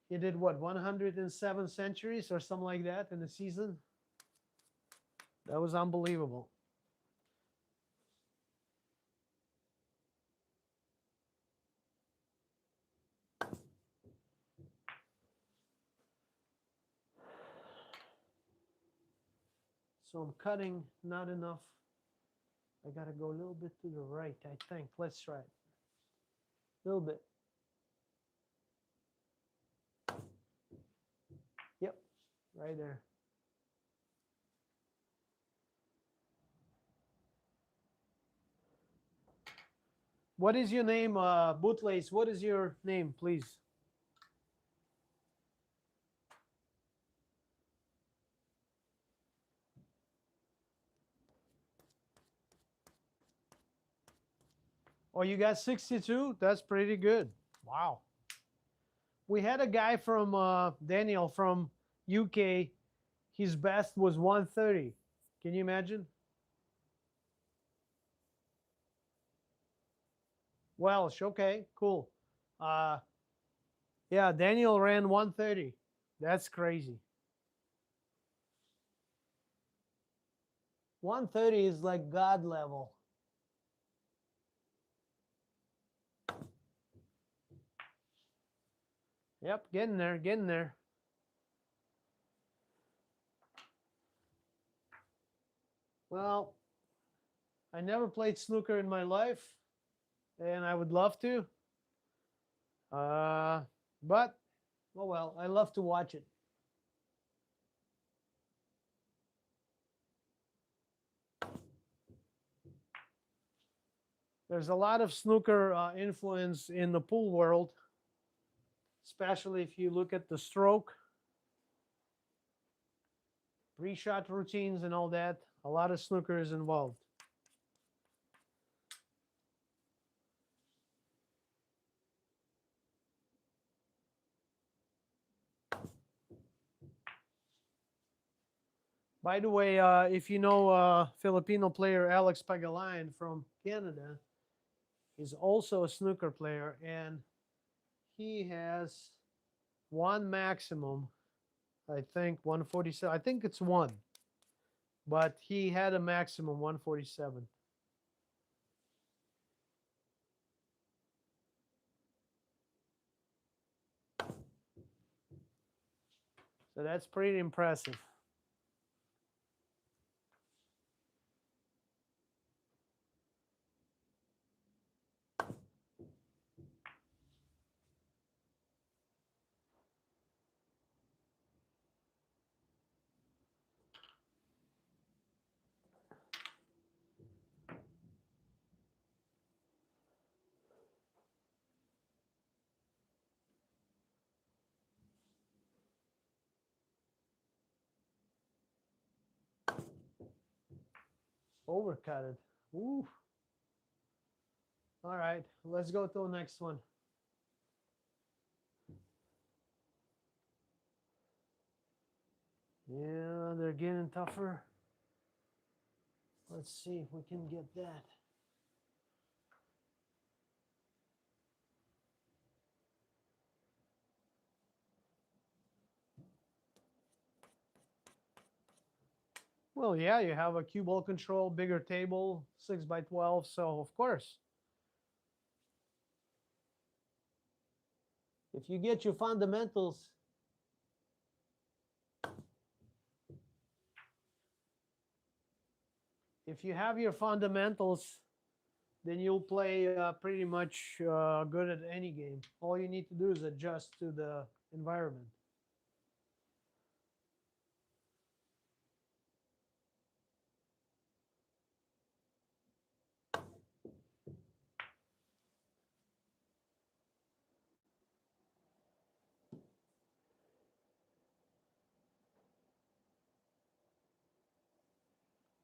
did what, 107 centuries or something like that in the season? That was unbelievable. So I'm cutting not enough. I gotta go a little bit to the right, I think. Let's try it. A little bit. Yep, right there. What is your name, Bootlace? What is your name, please? Oh, you got 62? That's pretty good. Wow. We had a guy from Daniel from UK. His best was 130. Can you imagine? Welsh. Okay, cool. Uh, yeah, Daniel ran 130. That's crazy. 130 is like God level. Yep, getting there, getting there. Well, I never played snooker in my life, and I would love to. But, oh well, I love to watch it. There's a lot of snooker influence in the pool world, especially if you look at the stroke, pre-shot routines, and all that. A lot of snooker is involved. By the way, if you know Filipino player Alex Pagalayan from Canada, he's also a snooker player, and he has one maximum, I think 147. I think it's one, but he had a maximum 147. So that's pretty impressive. Overcutted. Ooh. All right, let's go to the next one. Yeah, they're getting tougher. Let's see if we can get that. Well, yeah, you have a cue ball control, bigger table, 6 by 12, so of course. If you get your fundamentals, if you have your fundamentals, then you'll play pretty much good at any game. All you need to do is adjust to the environment.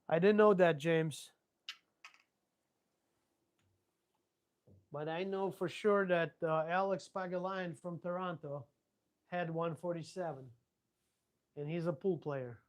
I didn't know that, James. But I know for sure that Alex Pagalayan from Toronto had 147. And he's a pool player.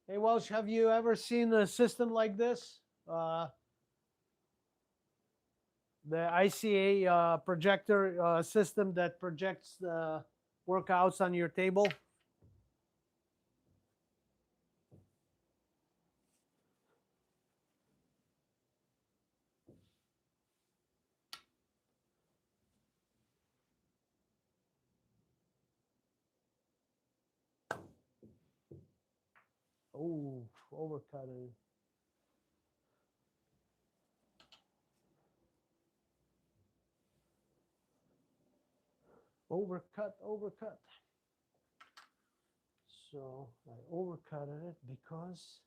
Hey, Welsh, have you ever seen a system like this? The ICA projector system that projects the workouts on your table? Oh, overcut it. Overcut, overcut. So I overcutted it because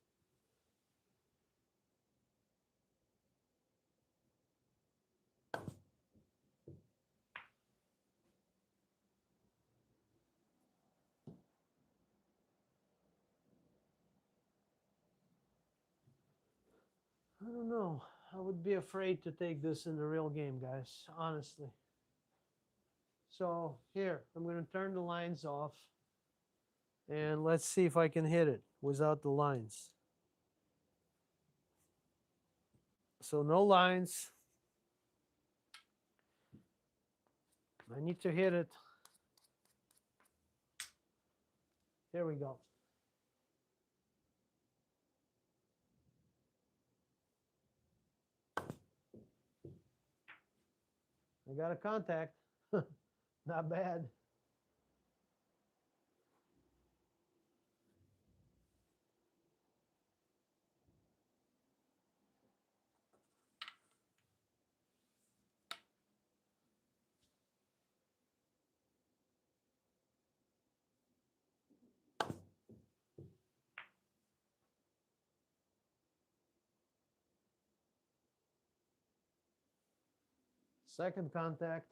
I don't know. I would be afraid to take this in the real game, guys, honestly. So here, I'm going to turn the lines off and let's see if I can hit it without the lines. So no lines. I need to hit it. Here we go. I got a contact. Not bad. Second contact.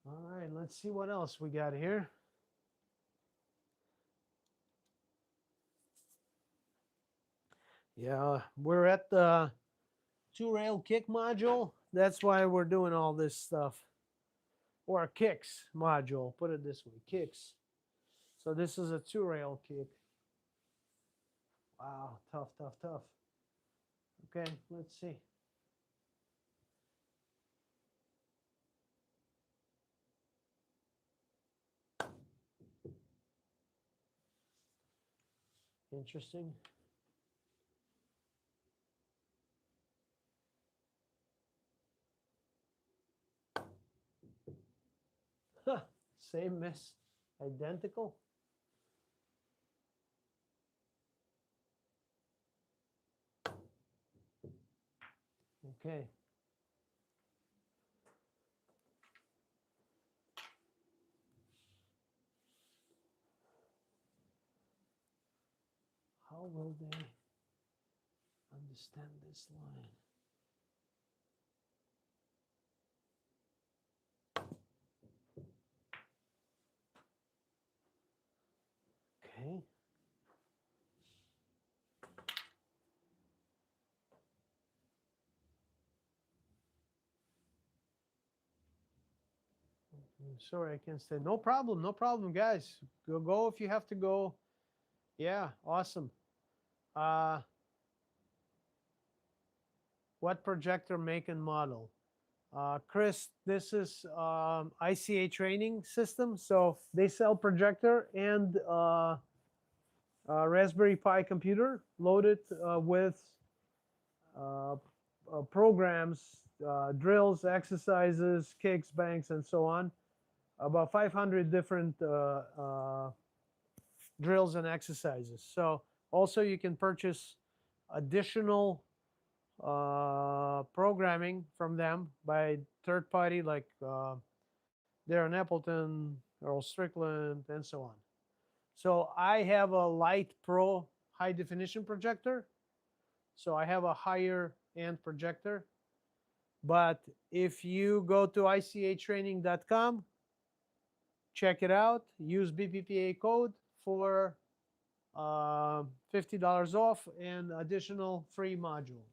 All right, let's see what else we got here. Yeah, we're at the two-rail kick module. That's why we're doing all this stuff. Or kicks module, put it this way, kicks. So this is a two-rail kick. Wow, tough, tough, tough. Okay, let's see. Interesting. Same miss, identical. Okay. How will they understand this line? Okay. Sorry, I can't say. No problem, guys. Go if you have to go. Yeah, awesome. What projector make and model? Chris, this is ICA training system. So they sell projector and Raspberry Pi computer loaded with programs, drills, exercises, kicks, banks, and so on. About 500 different drills and exercises. So also you can purchase additional programming from them by third party like Darren Appleton, Earl Strickland, and so on. So I have a Light Pro high definition projector. So I have a higher end projector. But if you go to icatraining.com, check it out, use BPPA code for $50 off and additional free module.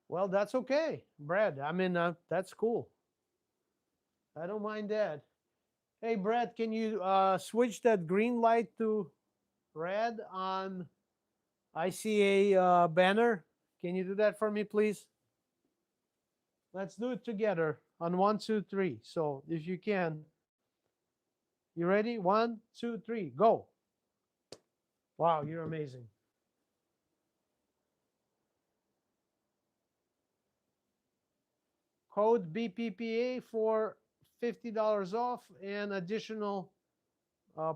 Well, that's okay, Brad. I mean, that's cool. I don't mind that. Hey, Brad, can you switch that green light to red on ICA banner? Can you do that for me, please? Let's do it together on 1, 2, 3. So if you can, you ready? 1, 2, 3, go. Wow, you're amazing. Code BPPA for $50 off and additional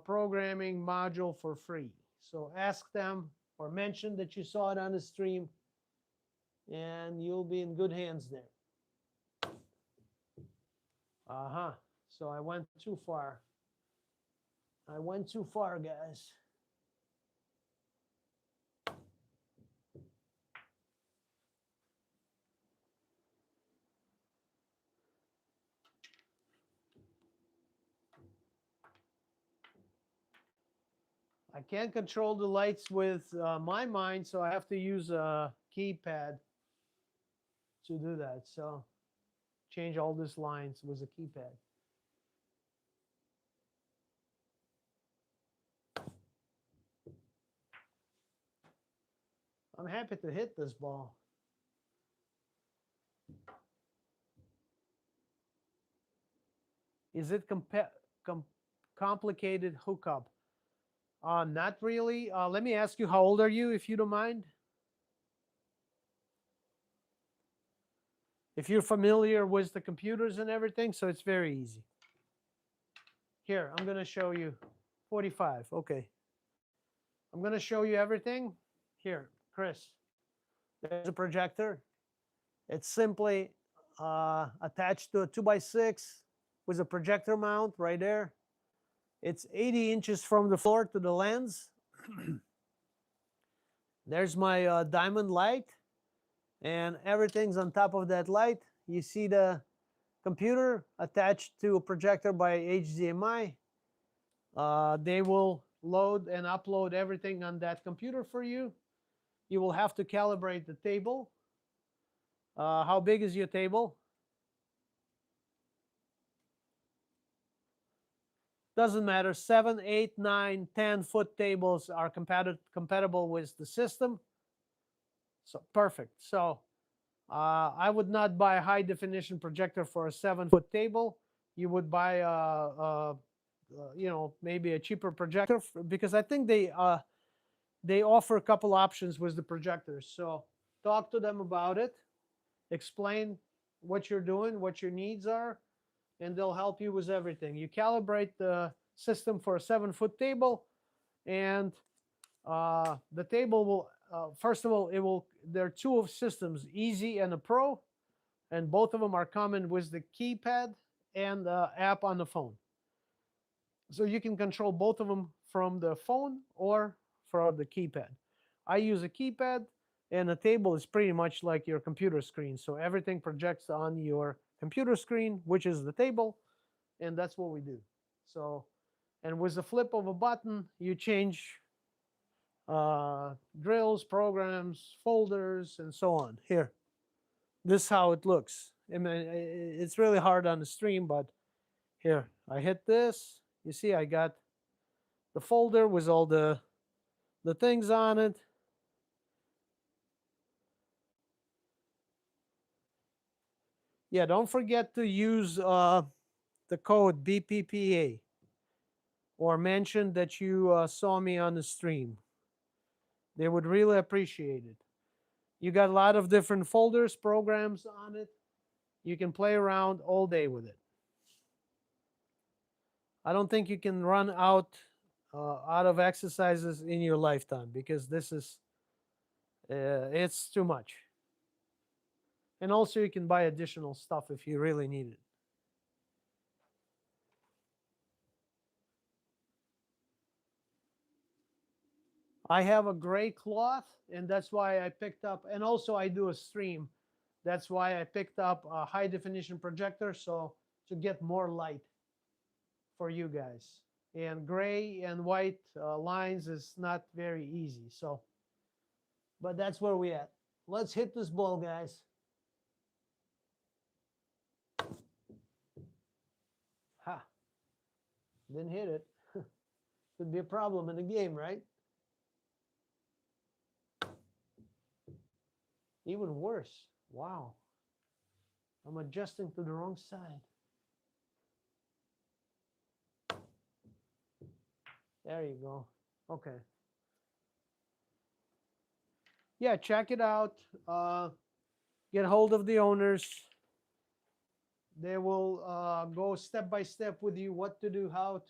programming module for free. So ask them or mention that you saw it on the stream, and you'll be in good hands there. So I went too far. I went too far, guys. I can't control the lights with my mind, so I have to use a keypad to do that. So change all these lines with a keypad. I'm happy to hit this ball. Is it complicated hookup? Not really. Let me ask you, how old are you, if you don't mind? If you're familiar with the computers and everything, so it's very easy. Here, I'm going to show you. 45, okay. I'm going to show you everything. Here, Chris, there's a projector. It's simply attached to a 2x6 with a projector mount right there. It's 80 inches from the floor to the lens. There's my diamond light, and everything's on top of that light. You see the computer attached to a projector by HDMI. They will load and upload everything on that computer for you. You will have to calibrate the table. How big is your table? Doesn't matter. 7, 8, 9, 10-foot tables are compatible with the system. So perfect. So I would not buy a high definition projector for a 7-foot table. You would buy maybe a cheaper projector, because I think they offer a couple options with the projectors. So talk to them about it. Explain what you're doing, what your needs are, and they'll help you with everything. You calibrate the system for a 7-foot table, and the table will, first of all, there are two systems, Easy and a Pro, and both of them are common with the keypad and the app on the phone. So you can control both of them from the phone or from the keypad. I use a keypad, and the table is pretty much like your computer screen. So everything projects on your computer screen, which is the table, and that's what we do. So, and with the flip of a button, you change drills, programs, folders, and so on. Here, this is how it looks. I mean, it's really hard on the stream, but here, I hit this. You see, I got the folder with all the things on it. Yeah, don't forget to use the code BPPA, or mention that you saw me on the stream. They would really appreciate it. You got a lot of different folders, programs on it. You can play around all day with it. I don't think you can run out of exercises in your lifetime, because this is, it's too much. And also you can buy additional stuff if you really need it. I have a gray cloth, and that's why I picked up, and also I do a stream. That's why I picked up a high definition projector, so to get more light for you guys. And gray and white lines is not very easy. So, but that's where we at. Let's hit this ball, guys. Ha. Didn't hit it. Could be a problem in the game, right? Even worse. Wow. I'm adjusting to the wrong side. There you go. Okay. Yeah, check it out. Get hold of the owners. They will go step by step with you what to do, how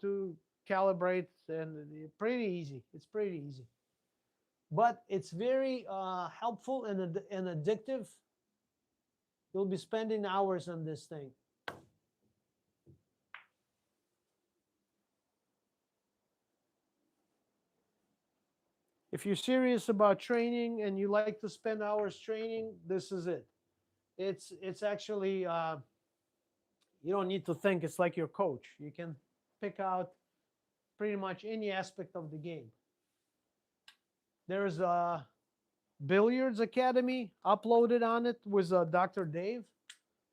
to calibrate, and pretty easy. It's pretty easy, but it's very helpful and addictive. You'll be spending hours on this thing. If you're serious about training and you like to spend hours training, this is it. It's actually you don't need to think. It's like your coach. You can pick out pretty much any aspect of the game. There's a Billiards Academy uploaded on it with Dr. Dave,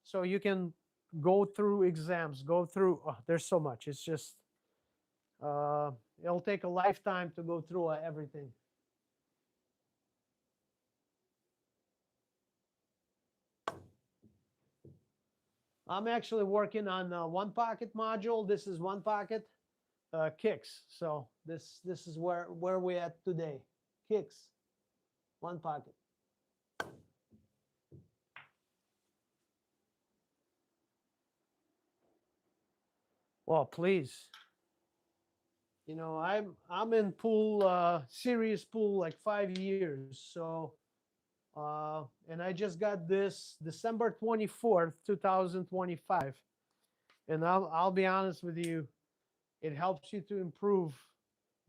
so you can go through exams, go through. Oh, there's so much. It's just uh, it'll take a lifetime to go through everything. I'm actually working on one pocket module. This is one pocket kicks. So this is where we're at today. Kicks, one pocket. Well, please. You know, I'm in pool, serious pool, like 5 years. So, and I just got this December 24th, 2025. And I'll be honest with you, it helps you to improve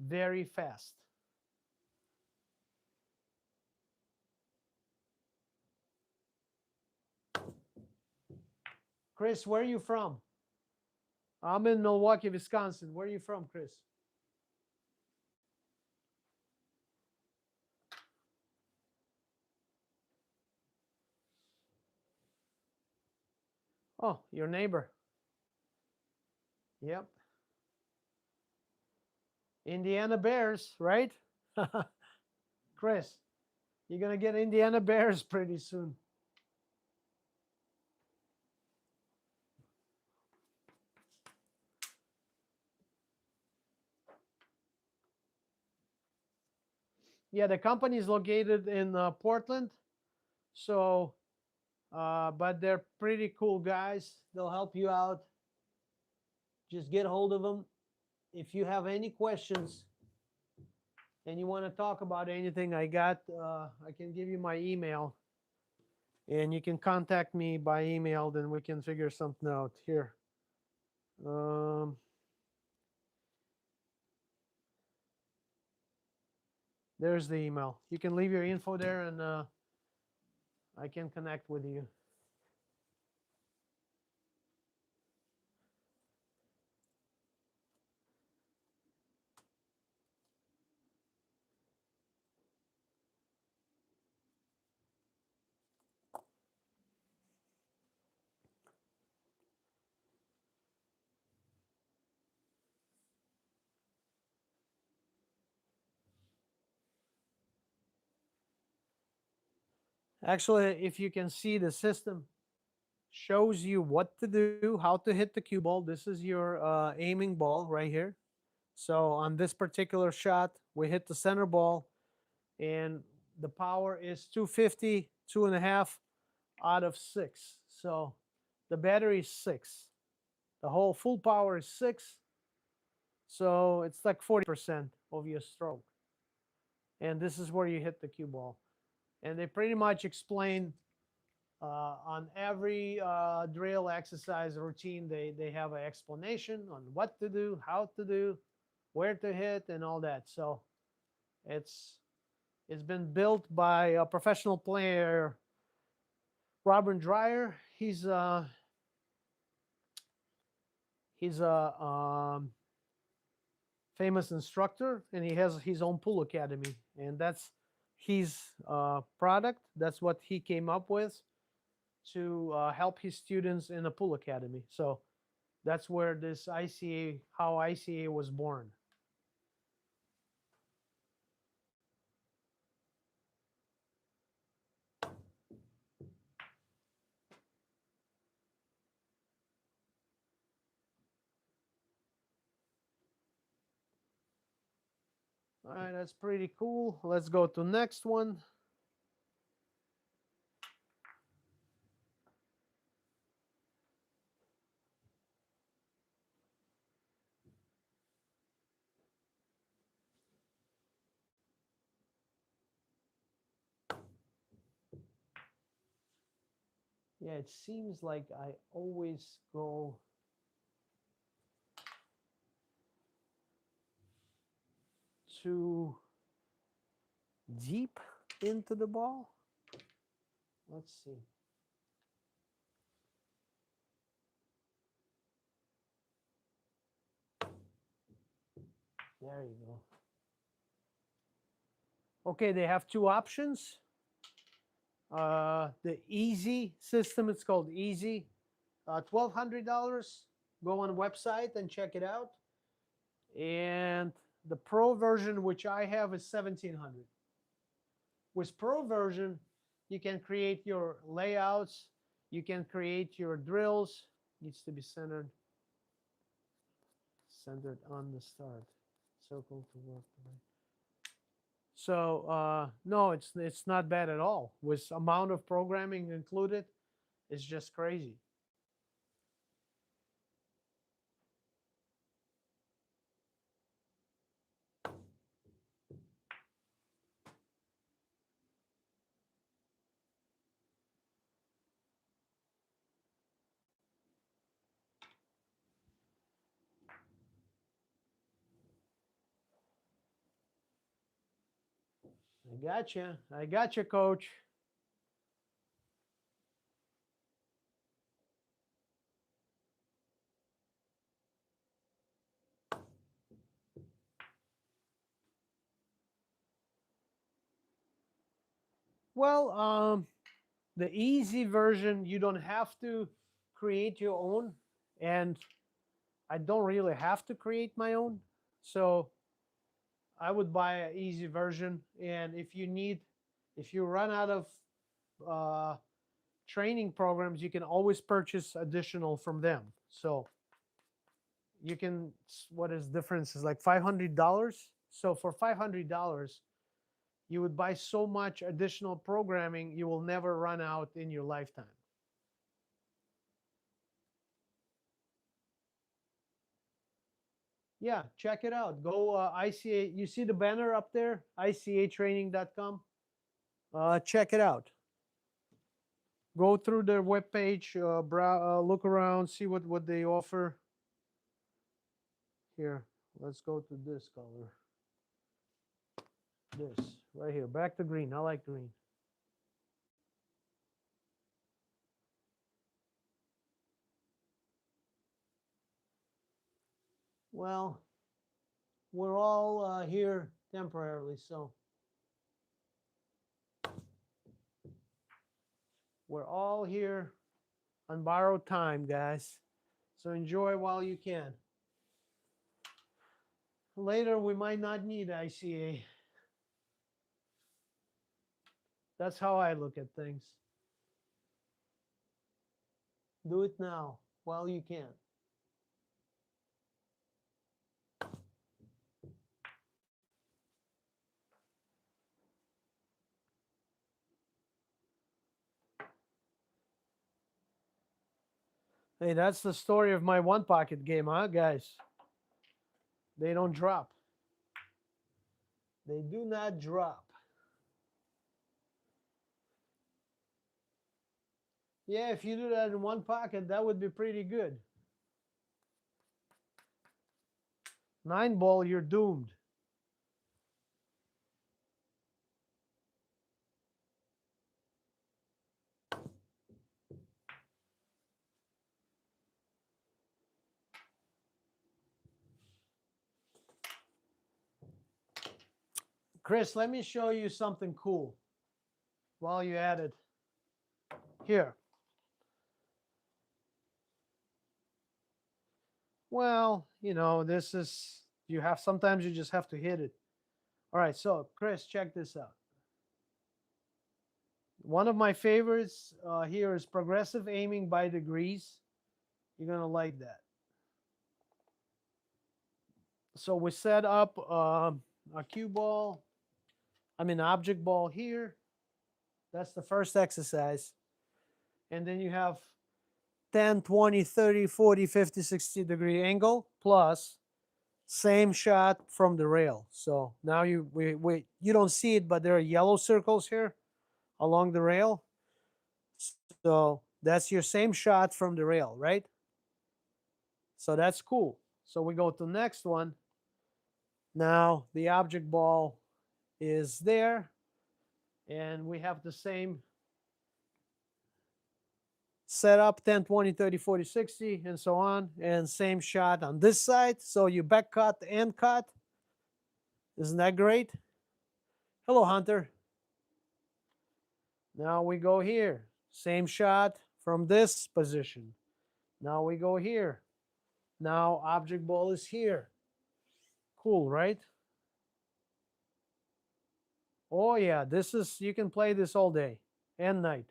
very fast. Chris, where are you from? I'm in Milwaukee, Wisconsin. Where are you from, Chris? Oh, your neighbor. Yep. Indiana Bears, right? Chris, you're going to get Indiana Bears pretty soon. Yeah, the company is located in Portland. So, but they're pretty cool guys. They'll help you out. Just get hold of them. If you have any questions and you want to talk about anything, I can give you my email and you can contact me by email. Then we can figure something out here. There's the email. You can leave your info there and I can connect with you. Actually, if you can see, the system shows you what to do, how to hit the cue ball. This is your aiming ball right here. So on this particular shot, we hit the center ball and the power is 250, 2.5 out of 6. So the battery is 6. The whole full power is 6. So it's like 40% of your stroke. And this is where you hit the cue ball. And they pretty much explain on every drill, exercise, routine, they have an explanation on what to do, how to do, where to hit, and all that. So it's been built by a professional player, Robert Dreyer. He's a famous instructor, and he has his own pool academy, and that's his product. That's what he came up with to help his students in the pool academy. So that's where this ICA, how ICA was born. All right, that's pretty cool. Let's go to next one. Yeah, it seems like I always go too deep into the ball. Let's see. There you go. Okay, they have two options. The easy system, it's called easy. $1,200. Go on the website and check it out. And the pro version, which I have, is 1,700. With pro version, you can create your layouts. You can create your drills. Needs to be centered on the start. Circle to work. So no, it's not bad at all. With amount of programming included, it's just crazy. I got you, coach. Well, the easy version, you don't have to create your own, and I don't really have to create my own. So I would buy an easy version, and if you run out of uh, training programs, you can always purchase additional from them. So you can, what is difference is like $500. So for $500, you would buy so much additional programming, you will never run out in your lifetime. Yeah, check it out. Go ICA. You see the banner up there, ICAtraining.com. Check it out. Go through their webpage, look around, see what they offer. Here, let's go to this color. This right here, back to green. I like green. Well, we're all here temporarily, so we're all here on borrowed time, guys. So enjoy while you can. Later, we might not need ICA. That's how I look at things. Do it now while you can. Hey, that's the story of my one pocket game, huh, guys? They don't drop. They do not drop. Yeah, if you do that in one pocket, that would be pretty good. 9-ball, you're doomed. Chris, let me show you something cool while you're at it. Here. Well, this is, sometimes you just have to hit it. All right, so Chris, check this out. One of my favorites here is progressive aiming by degrees. You're going to like that. So we set up a cue ball, object ball here. That's the first exercise. And then you have 10, 20, 30, 40, 50, 60-degree angle plus same shot from the rail. So now you don't see it, but there are yellow circles here along the rail. So that's your same shot from the rail, right? So that's cool. So we go to the next one. Now the object ball is there, and we have the same setup, 10, 20, 30, 40, 60, and so on, and same shot on this side. So you back cut and cut. Isn't that great? Hello, Hunter. Now we go here. Same shot from this position. Now we go here. Now object ball is here. Cool, right? Oh yeah, this is, you can play this all day and night.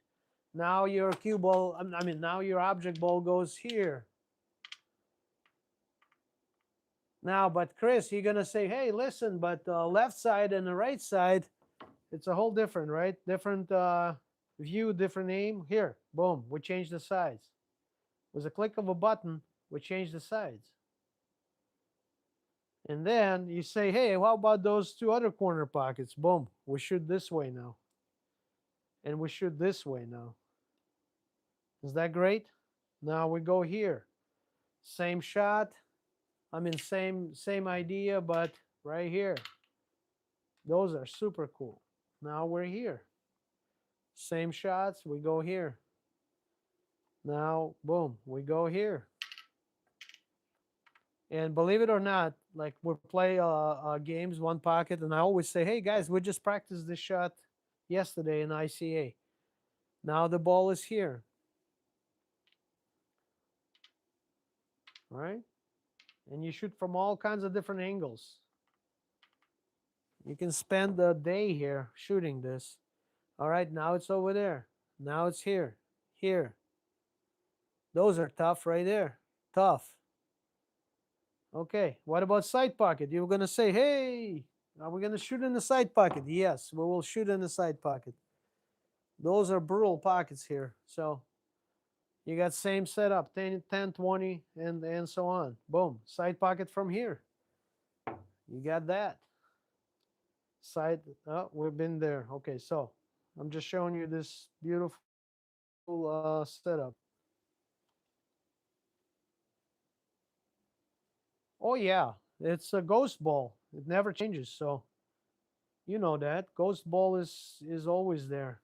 Now your cue ball, now your object ball goes here. Now, but Chris, you're gonna say, hey, listen, but the left side and the right side, it's a whole different, right? Different view, different aim. Here, boom, we change the sides. With a click of a button, we change the sides. And then you say, hey, how about those two other corner pockets? Boom, we shoot this way now. And we shoot this way now. Is that great? Now we go here. Same shot. Same idea, but right here. Those are super cool. Now we're here. Same shots, we go here. Now, boom, we go here. And believe it or not, like we play games, one pocket, and I always say, hey guys, we just practiced this shot yesterday in ICA. Now the ball is here. All right? And you shoot from all kinds of different angles. You can spend the day here shooting this. All right, now it's over there. Now it's here, here. Those are tough right there. Tough. Okay, what about side pocket? You were going to say, hey, are we going to shoot in the side pocket? Yes, we will shoot in the side pocket. Those are brutal pockets here. So you got same setup, 10, 20, and so on. Boom, side pocket from here. You got that. Side, oh, we've been there. Okay, so I'm just showing you this beautiful setup. Oh yeah, it's a ghost ball. It never changes, so you know that. Ghost ball is always there.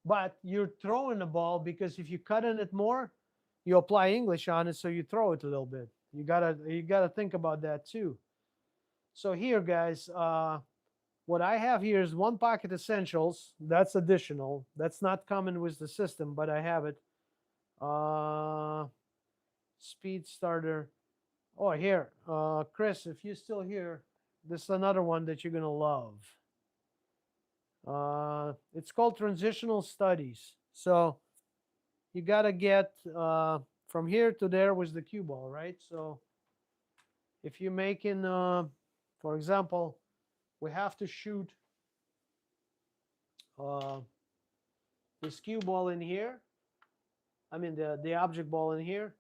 But you're throwing the ball because if you cut in it more, you apply English on it, so you throw it a little bit. You gotta think about that too. So here, guys, what I have here is one pocket essentials. That's additional. That's not common with the system, but I have it. Speed starter. Oh, here, Chris, if you're still here, this is another one that you're gonna love. It's called transitional studies. So you gotta get from here to there with the cue ball, right? So if you're making, for example, we have to shoot this cue ball in here. The object ball in here.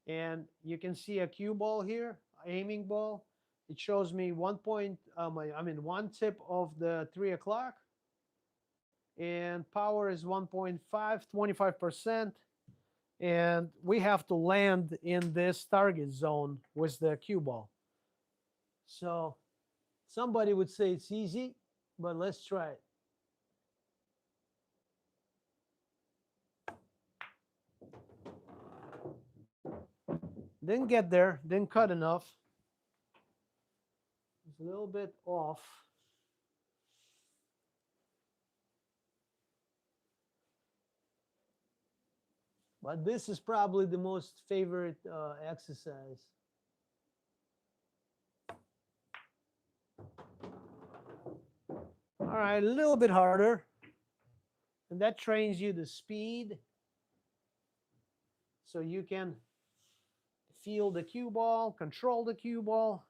And you can see a cue ball here, aiming ball. It shows me 1 tip of the 3 o'clock. And power is 1.5, 25%. And we have to land in this target zone with the cue ball. So somebody would say it's easy, but let's try it. Didn't get there, didn't cut enough. It's a little bit off. But this is probably the most favorite exercise. All right, a little bit harder. And that trains you the speed. So you can feel the cue ball, control the cue ball.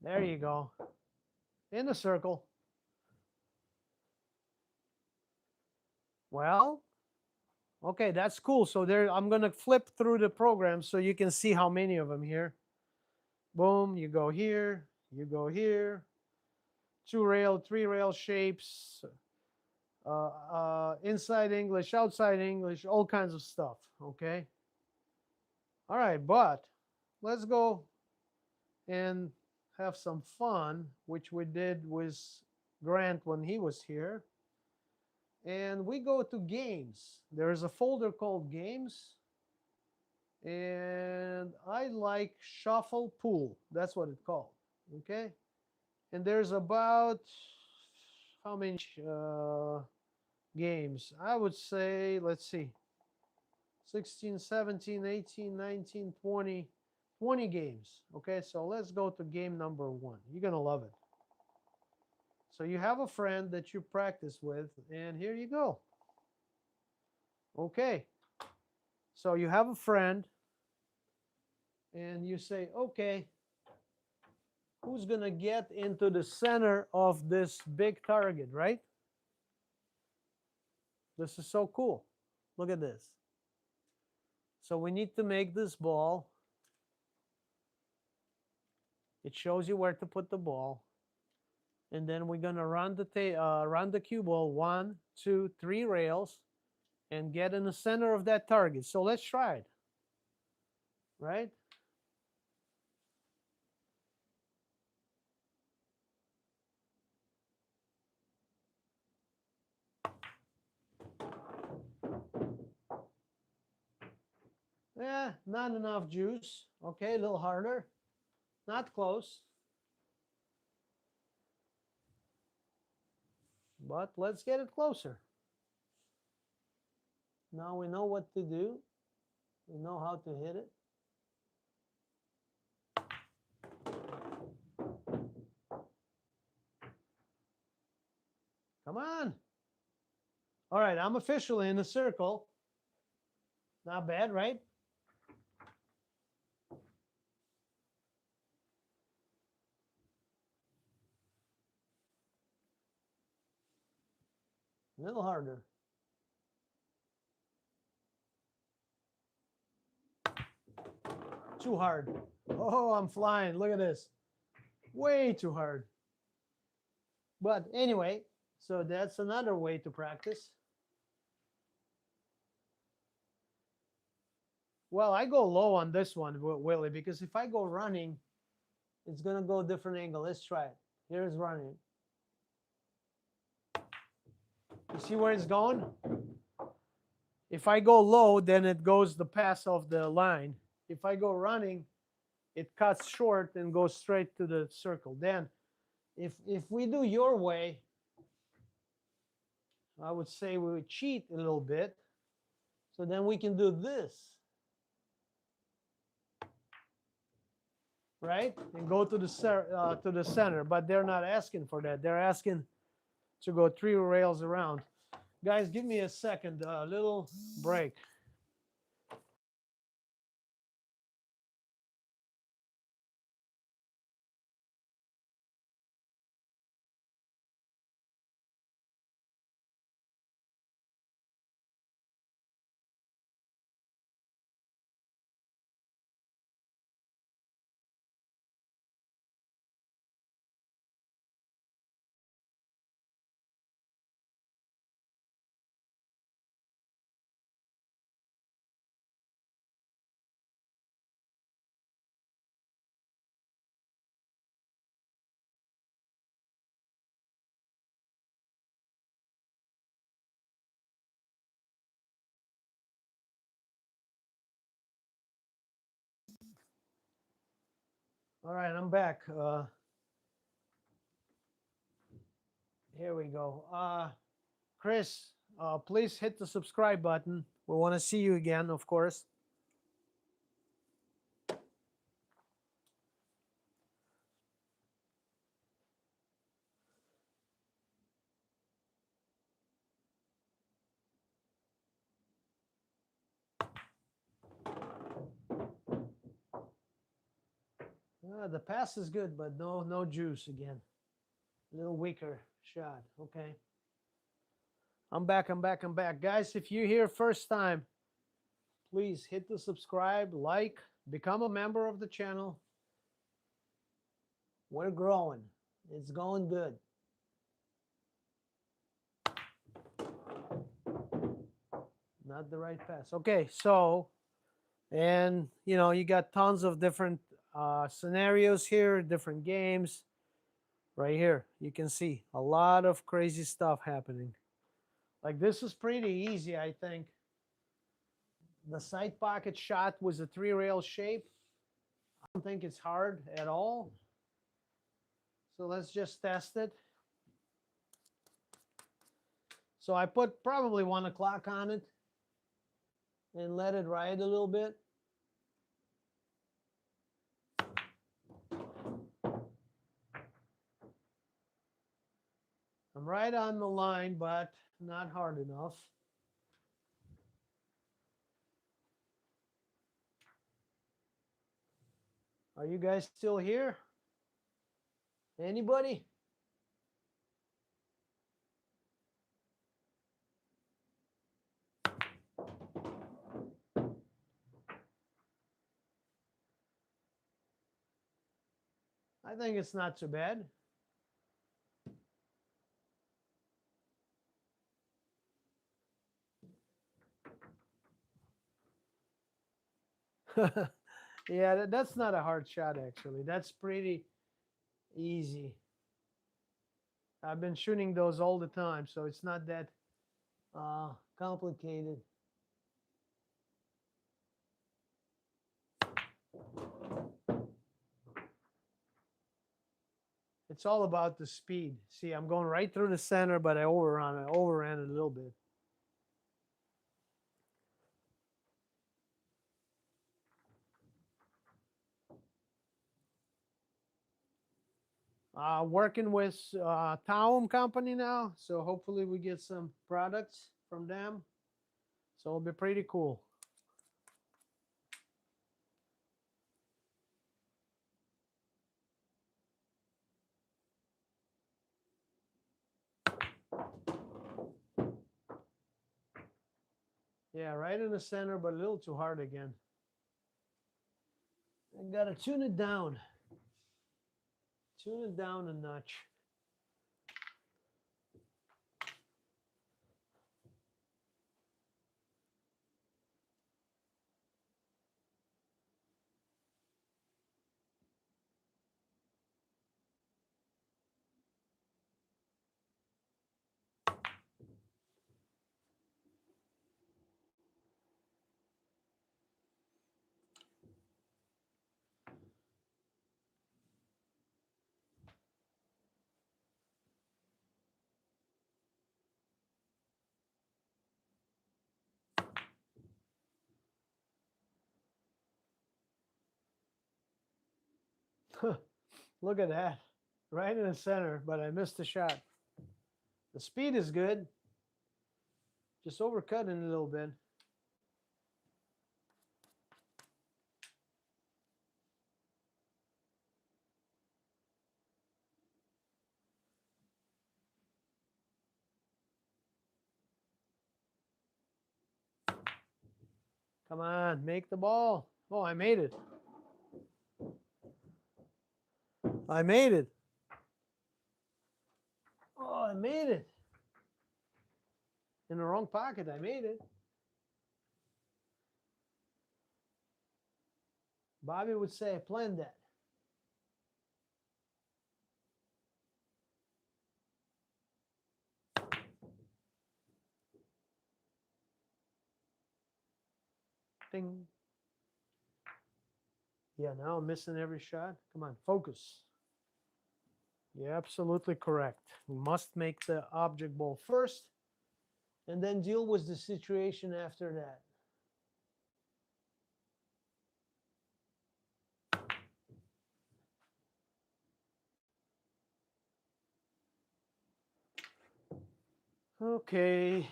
There you go. In a circle. Well, okay, that's cool. So there, I'm gonna flip through the program so you can see how many of them here. Boom, you go here, you go here. 2-rail, 3-rail shapes, inside English, outside English, all kinds of stuff, okay? All right, but let's go and have some fun, which we did with Grant when he was here. And we go to games. There's a folder called games. And I like shuffle pool. That's what it's called, okay? And there's about how many games? I would say, let's see, 16, 17, 18, 19, 20, 20 games. Okay, so let's go to game number 1. You're going to love it. So you have a friend that you practice with, and here you go. Okay, so you have a friend, and you say, okay, who's going to get into the center of this big target, right? This is so cool. Look at this. So we need to make this ball. It shows you where to put the ball. And then we're going to run the cue ball 1, 2, 3 rails and get in the center of that target. So let's try it. Right? Yeah, not enough juice. Okay, a little harder. Not close. But let's get it closer. Now we know what to do. We know how to hit it. Come on. All right, I'm officially in the circle. Not bad, right? A little harder. Too hard. Oh, I'm flying. Look at this. Way too hard. But anyway, so that's another way to practice. Well, I go low on this one, Willie, because if I go running, it's going to go a different angle. Let's try it. Here's running. You see where it's going? If I go low, then it goes the pass of the line. If I go running, it cuts short and goes straight to the circle. Then, if we do your way, I would say we would cheat a little bit. So then we can do this. Right? And go to the center. But they're not asking for that. They're asking to go 3 rails around. Guys, give me a second, a little break. All right, I'm back. Here we go. Chris, please hit the subscribe button. We want to see you again, of course. The pass is good, but no juice again. A little weaker shot. Okay. I'm back. Guys, if you're here first time, please hit the subscribe, like, become a member of the channel. We're growing. It's going good. Not the right pass. Okay, so, and you know, you got tons of different scenarios here, different games. Right here, you can see a lot of crazy stuff happening. Like this is pretty easy, I think. The side pocket shot was a 3-rail shape. I don't think it's hard at all. So let's just test it. So I put probably 1 o'clock on it and let it ride a little bit. I'm right on the line, but not hard enough. Are you guys still here? Anybody? I think it's not too bad. Yeah, that's not a hard shot, actually. That's pretty easy. I've been shooting those all the time, so it's not that complicated. It's all about the speed. See, I'm going right through the center, but I overran it a little bit. Working with Taum company now, so hopefully we get some products from them. So it'll be pretty cool. Yeah, right in the center, but a little too hard again. I gotta tune it down. Tune it down a notch. Look at that. Right in the center, but I missed the shot. The speed is good. Just overcutting a little bit. Come on, make the ball. Oh, I made it. I made it. Oh, I made it. In the wrong pocket, I made it. Bobby would say, I planned that. Ding. Yeah, now I'm missing every shot. Come on, focus. You're absolutely correct. We must make the object ball first and then deal with the situation after that. Okay,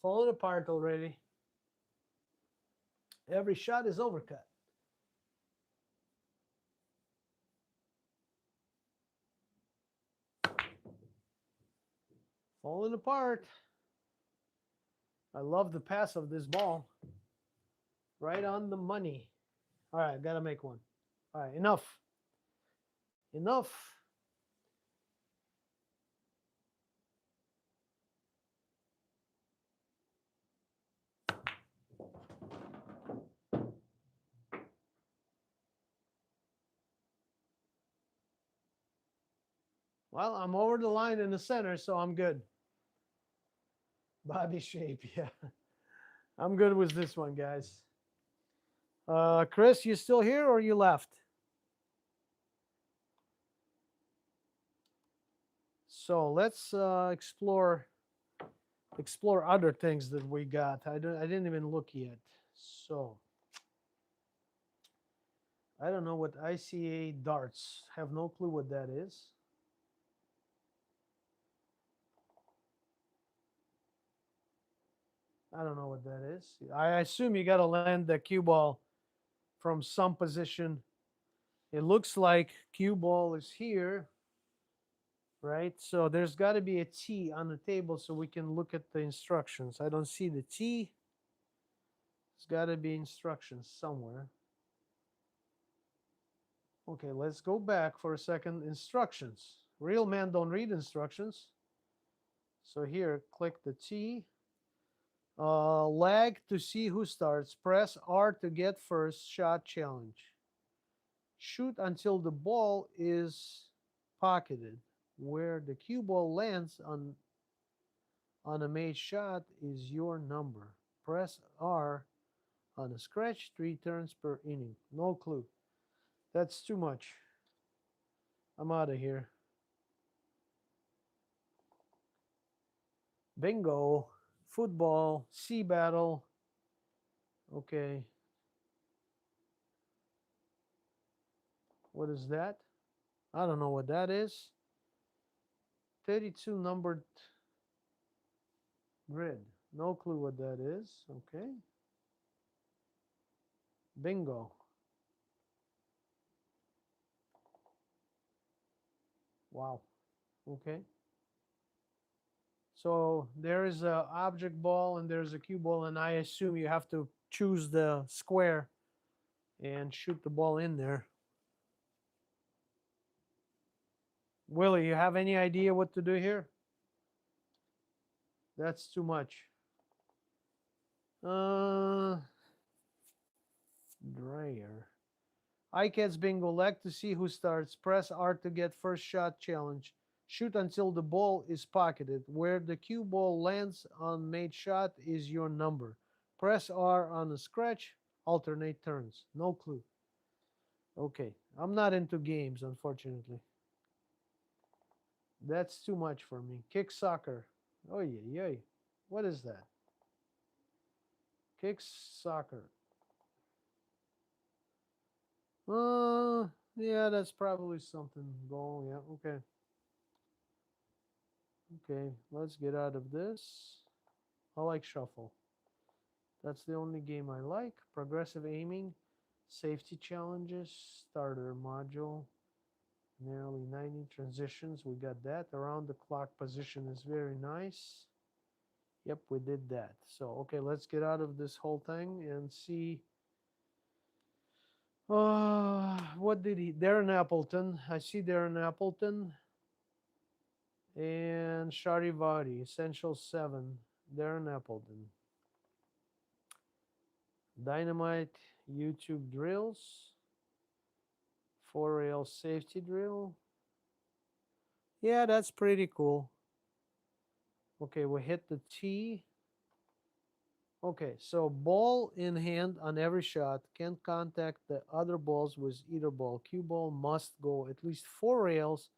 falling apart already. Every shot is overcut. falling apart. I love the pass of this ball. Right on the money. All right, gotta make one. All right, enough. Enough. Well, I'm over the line in the center, so I'm good. Body shape, yeah. I'm good with this one, guys. Chris, you still here or you left? So let's explore other things that we got. I didn't even look yet. So I don't know what ICA darts. Have no clue what that is. I don't know what that is. I assume you got to land the cue ball from some position. It looks like cue ball is here, right? So there's got to be a T on the table so we can look at the instructions. I don't see the T. There's got to be instructions somewhere. Okay, let's go back for a second. Instructions. Real men don't read instructions. So here, click the T. Lag to see who starts. Press R to get first shot challenge. Shoot until the ball is pocketed. Where the cue ball lands on a made shot is your number. Press R on a scratch 3 turns per inning. No clue. That's too much. I'm out of here. Bingo. Football. Sea battle. Okay. What is that? I don't know what that is. 32 numbered grid. No clue what that is. Okay. Bingo. Wow. Okay. So there is a object ball and there's a cue ball, and I assume you have to choose the square and shoot the ball in there. Willie, you have any idea what to do here? That's too much. Dreyer. ICA's bingo. Leg to see who starts. Press R to get first shot challenge. Shoot until the ball is pocketed. Where the cue ball lands on made shot is your number. Press R on the scratch. Alternate turns. No clue. Okay. I'm not into games, unfortunately. That's too much for me. Kick soccer. Oh, yeah. What is that? Kick soccer. Yeah, that's probably something. Goal, yeah, okay. Okay, let's get out of this. I like shuffle. That's the only game I like. Progressive aiming, safety challenges, starter module, nearly 90 transitions. We got that. Around the clock position is very nice. Yep, we did that. So, okay, let's get out of this whole thing and see. What did he? Darren Appleton. I see Darren Appleton. And Charivari, Essential 7, Darren Appleton. Dynamite, YouTube drills. 4-rail safety drill. Yeah, that's pretty cool. Okay, we hit the T. Okay, so ball in hand on every shot. Can't contact the other balls with either ball. Cue ball must go at least 4 rails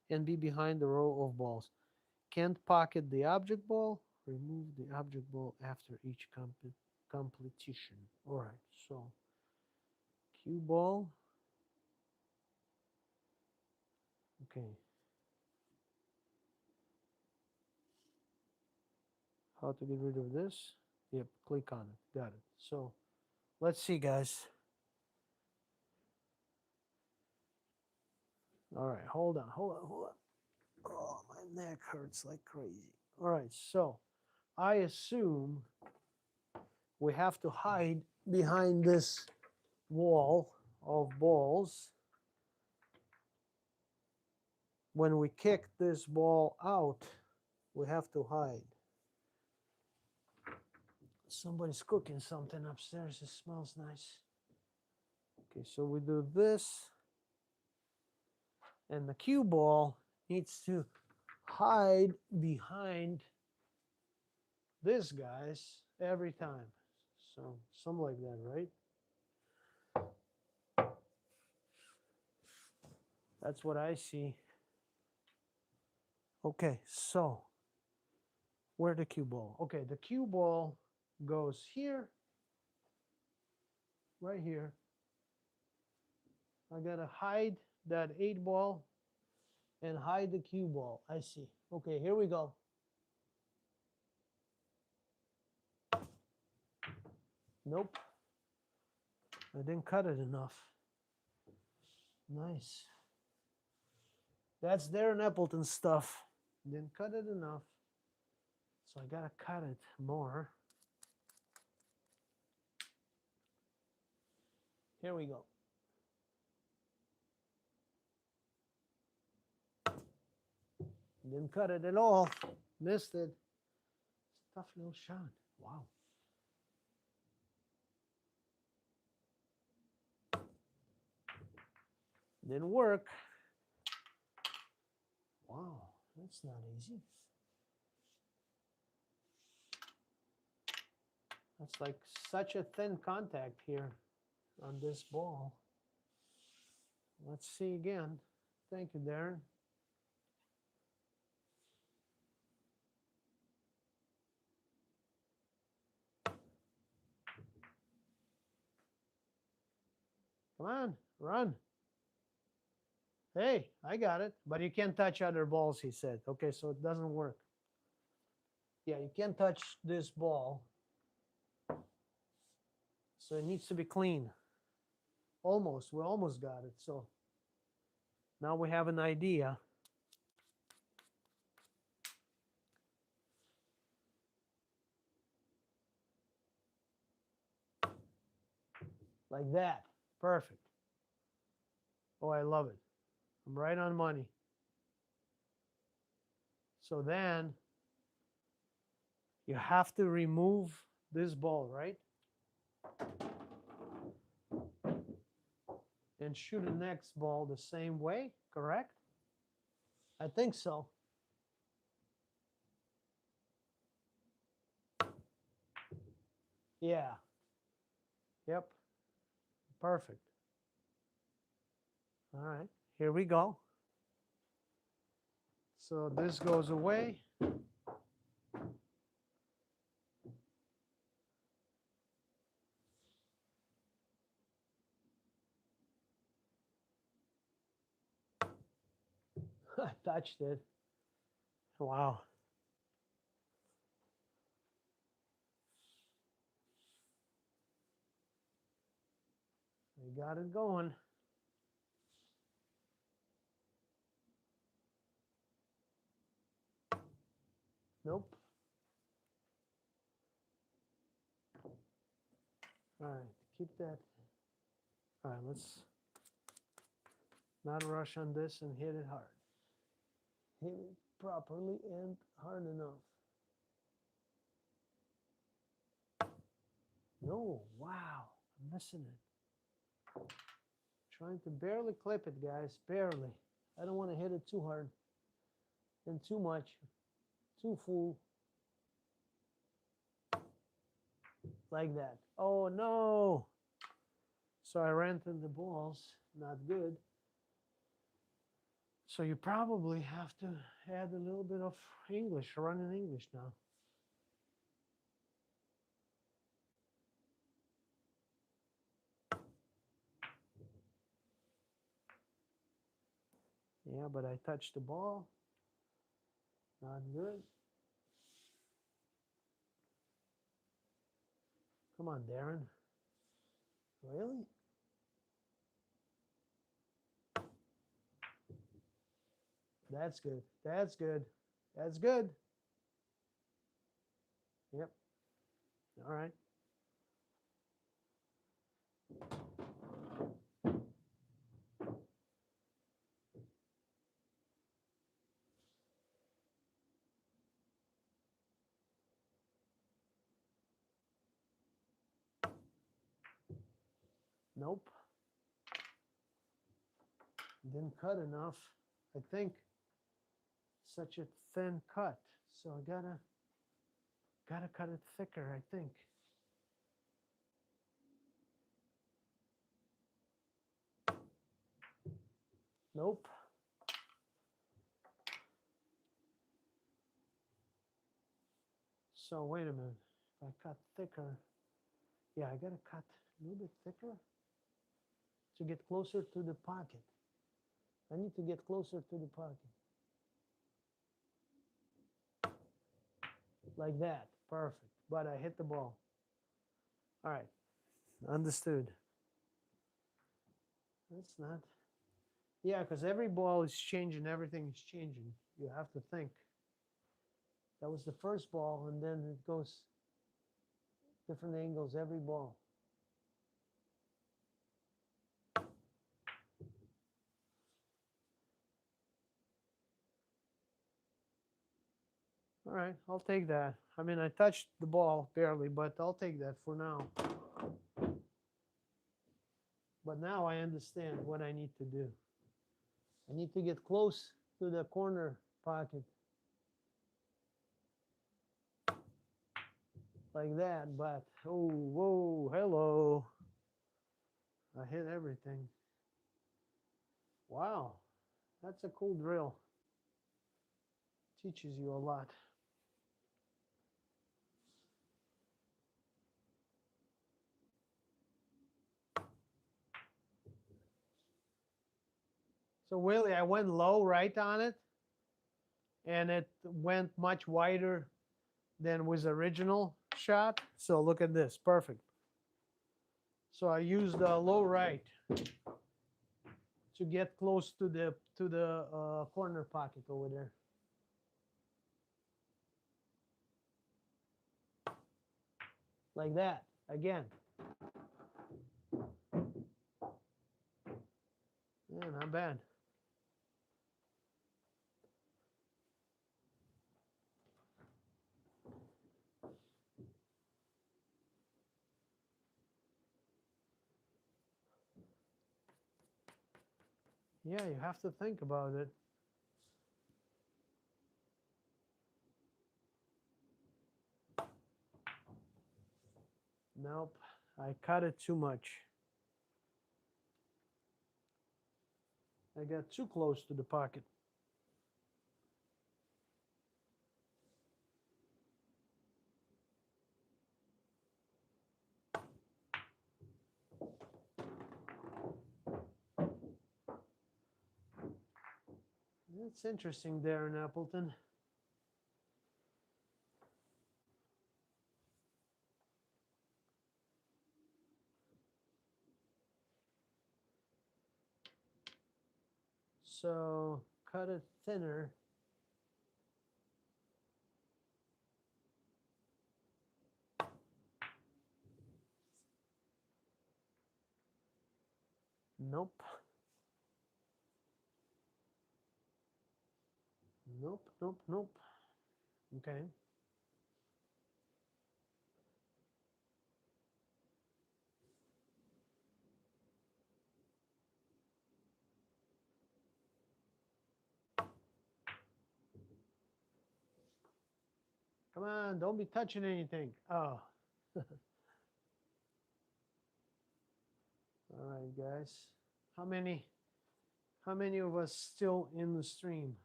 and be behind the row of balls. Can't pocket the object ball. Remove the object ball after each competition. All right, so cue ball. Okay. How to get rid of this? Yep, click on it. Got it. So let's see, guys. All right, hold on. Oh, my neck hurts like crazy. All right, so I assume we have to hide behind this wall of balls. When we kick this ball out, we have to hide. Somebody's cooking something upstairs. It smells nice. Okay, so we do this. And the cue ball needs to hide behind this guys every time. So something like that, right? That's what I see. Okay, so where the cue ball? Okay, the cue ball goes here, right here. I gotta hide that 8 ball and hide the cue ball. I see. Okay, here we go. Nope. I didn't cut it enough. Nice. That's Darren Appleton stuff. Didn't cut it enough. So I gotta cut it more. Here we go. Didn't cut it at all. Missed it. It's a tough little shot. Wow. Didn't work. Wow, that's not easy. That's like such a thin contact here on this ball. Let's see again. Thank you, Darren. Come on, run. Hey, I got it. But you can't touch other balls, he said. Okay, so it doesn't work. Yeah, you can't touch this ball. So it needs to be clean. Almost. We almost got it. So now we have an idea. Like that. Perfect. Oh, I love it. I'm right on money. So then you have to remove this ball, right? And shoot the next ball the same way, correct? I think so. Yeah. Yep. Perfect. All right, here we go. So this goes away. I touched it. Wow. We got it going. Nope. All right, keep that. All right, let's not rush on this and hit it hard. Hit it properly and hard enough. No, wow, I'm missing it. Trying to barely clip it, guys, barely. I don't want to hit it too hard and too much, too full. Like that. Oh no. So I ran into the balls, not good. So you probably have to add a little bit of English, running English now. Yeah, but I touched the ball. Not good. Come on, Darren. Really? That's good. That's good. That's good. Yep. All right. Nope. Didn't cut enough. I think such a thin cut. So I gotta cut it thicker, I think. Nope. So wait a minute. If I cut thicker, yeah, I gotta cut a little bit thicker to get closer to the pocket. I need to get closer to the pocket. Like that. Perfect. But I hit the ball. All right. Understood. That's not. Yeah, because every ball is changing. Everything is changing. You have to think. That was the first ball, and then it goes different angles every ball. All right, I'll take that. I mean, I touched the ball barely, but I'll take that for now. But now I understand what I need to do. I need to get close to the corner pocket. Like that, but, oh, whoa, hello. I hit everything. Wow, that's a cool drill. Teaches you a lot. So Willie, I went low right on it, and it went much wider than was original shot. So look at this, perfect. So I used the low right to get close to the corner pocket over there. Like that, again. Yeah, not bad. Yeah, you have to think about it. Nope, I cut it too much. I got too close to the pocket. That's interesting, Darren Appleton. So cut it thinner. Nope. Nope, nope, nope. Okay. Come on, don't be touching anything. Oh. All right, guys. How many of us still in the stream?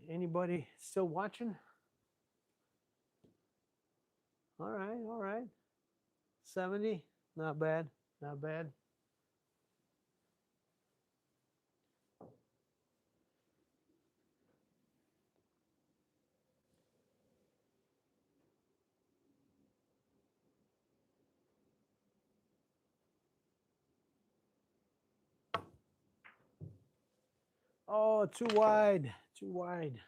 Anybody still watching? All right, all right. 70, not bad, not bad. Oh, too wide, too wide.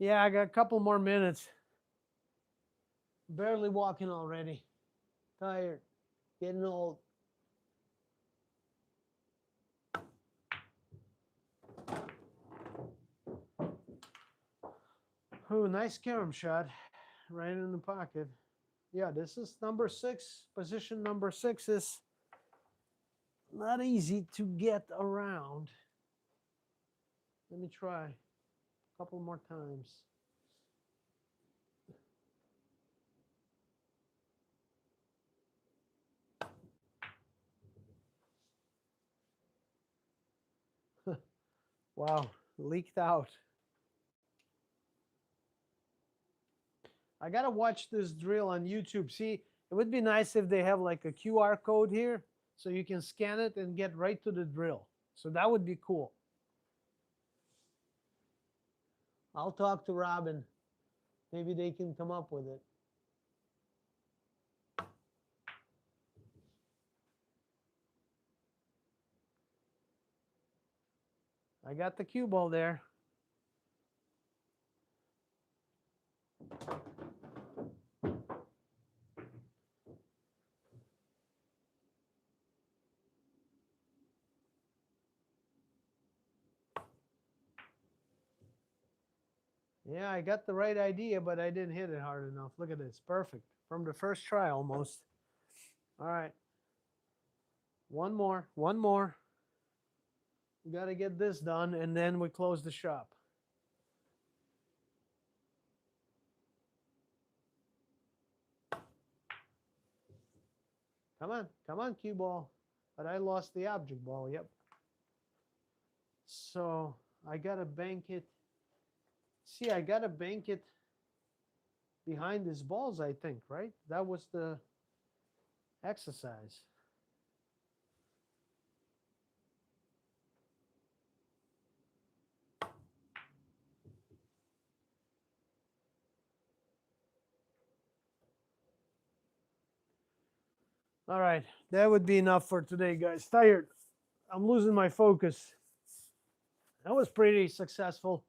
Yeah, I got a couple more minutes. Barely walking already. Tired. Getting old. Oh, nice carom shot. Right in the pocket. Yeah, this is number 6. Position number 6 is not easy to get around. Let me try a couple more times. Wow, leaked out. I gotta watch this drill on YouTube. See, it would be nice if they have like a QR code here so you can scan it and get right to the drill. So that would be cool. I'll talk to Robin. Maybe they can come up with it. I got the cue ball there. Yeah, I got the right idea, but I didn't hit it hard enough. Look at this. Perfect. From the first try almost. All right. One more. One more. We got to get this done, and then we close the shop. Come on, cue ball. But I lost the object ball, yep. So I gotta bank it. See, I gotta bank it behind his balls, I think, right? That was the exercise. All right, that would be enough for today, guys. Tired. I'm losing my focus. That was pretty successful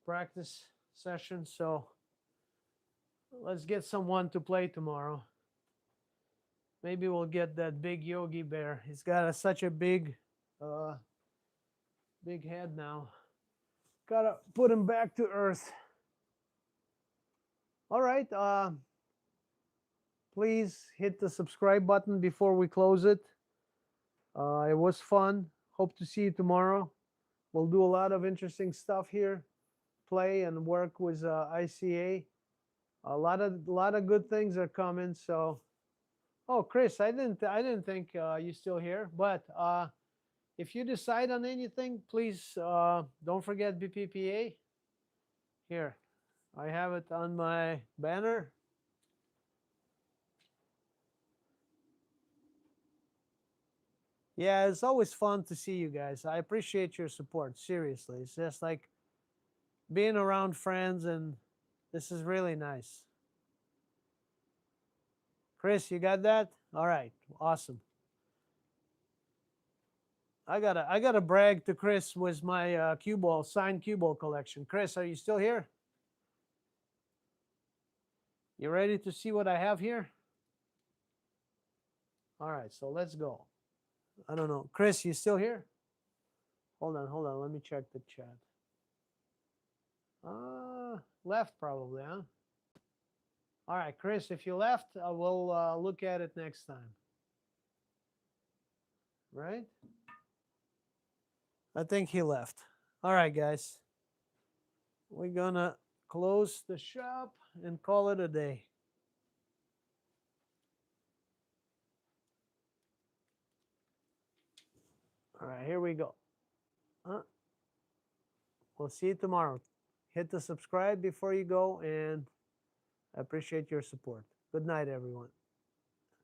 practice session. So let's get someone to play tomorrow. Maybe we'll get that big Yogi Bear. He's got such a big head now. Gotta put him back to earth. All right. Please hit the subscribe button before we close it. It was fun. Hope to see you tomorrow. We'll do a lot of interesting stuff here. Play and work with ICA. A lot of good things are coming. So, oh, Chris, I didn't think you're still here. But if you decide on anything, please don't forget BPPA. Here, I have it on my banner. Yeah, it's always fun to see you guys. I appreciate your support. Seriously, it's just like being around friends, and this is really nice. Chris, you got that? All right, awesome. I gotta brag to Chris with my cue ball signed cue ball collection. Chris, are you still here? You ready to see what I have here? All right, so let's go. I don't know, Chris, you still here? Hold on. Let me check the chat. Left probably, huh? All right, Chris, if you left, we'll look at it next time. Right? I think he left. All right, guys. We're gonna close the shop and call it a day. All right, here we go. We'll see you tomorrow. Hit the subscribe before you go, and I appreciate your support. Good night, everyone.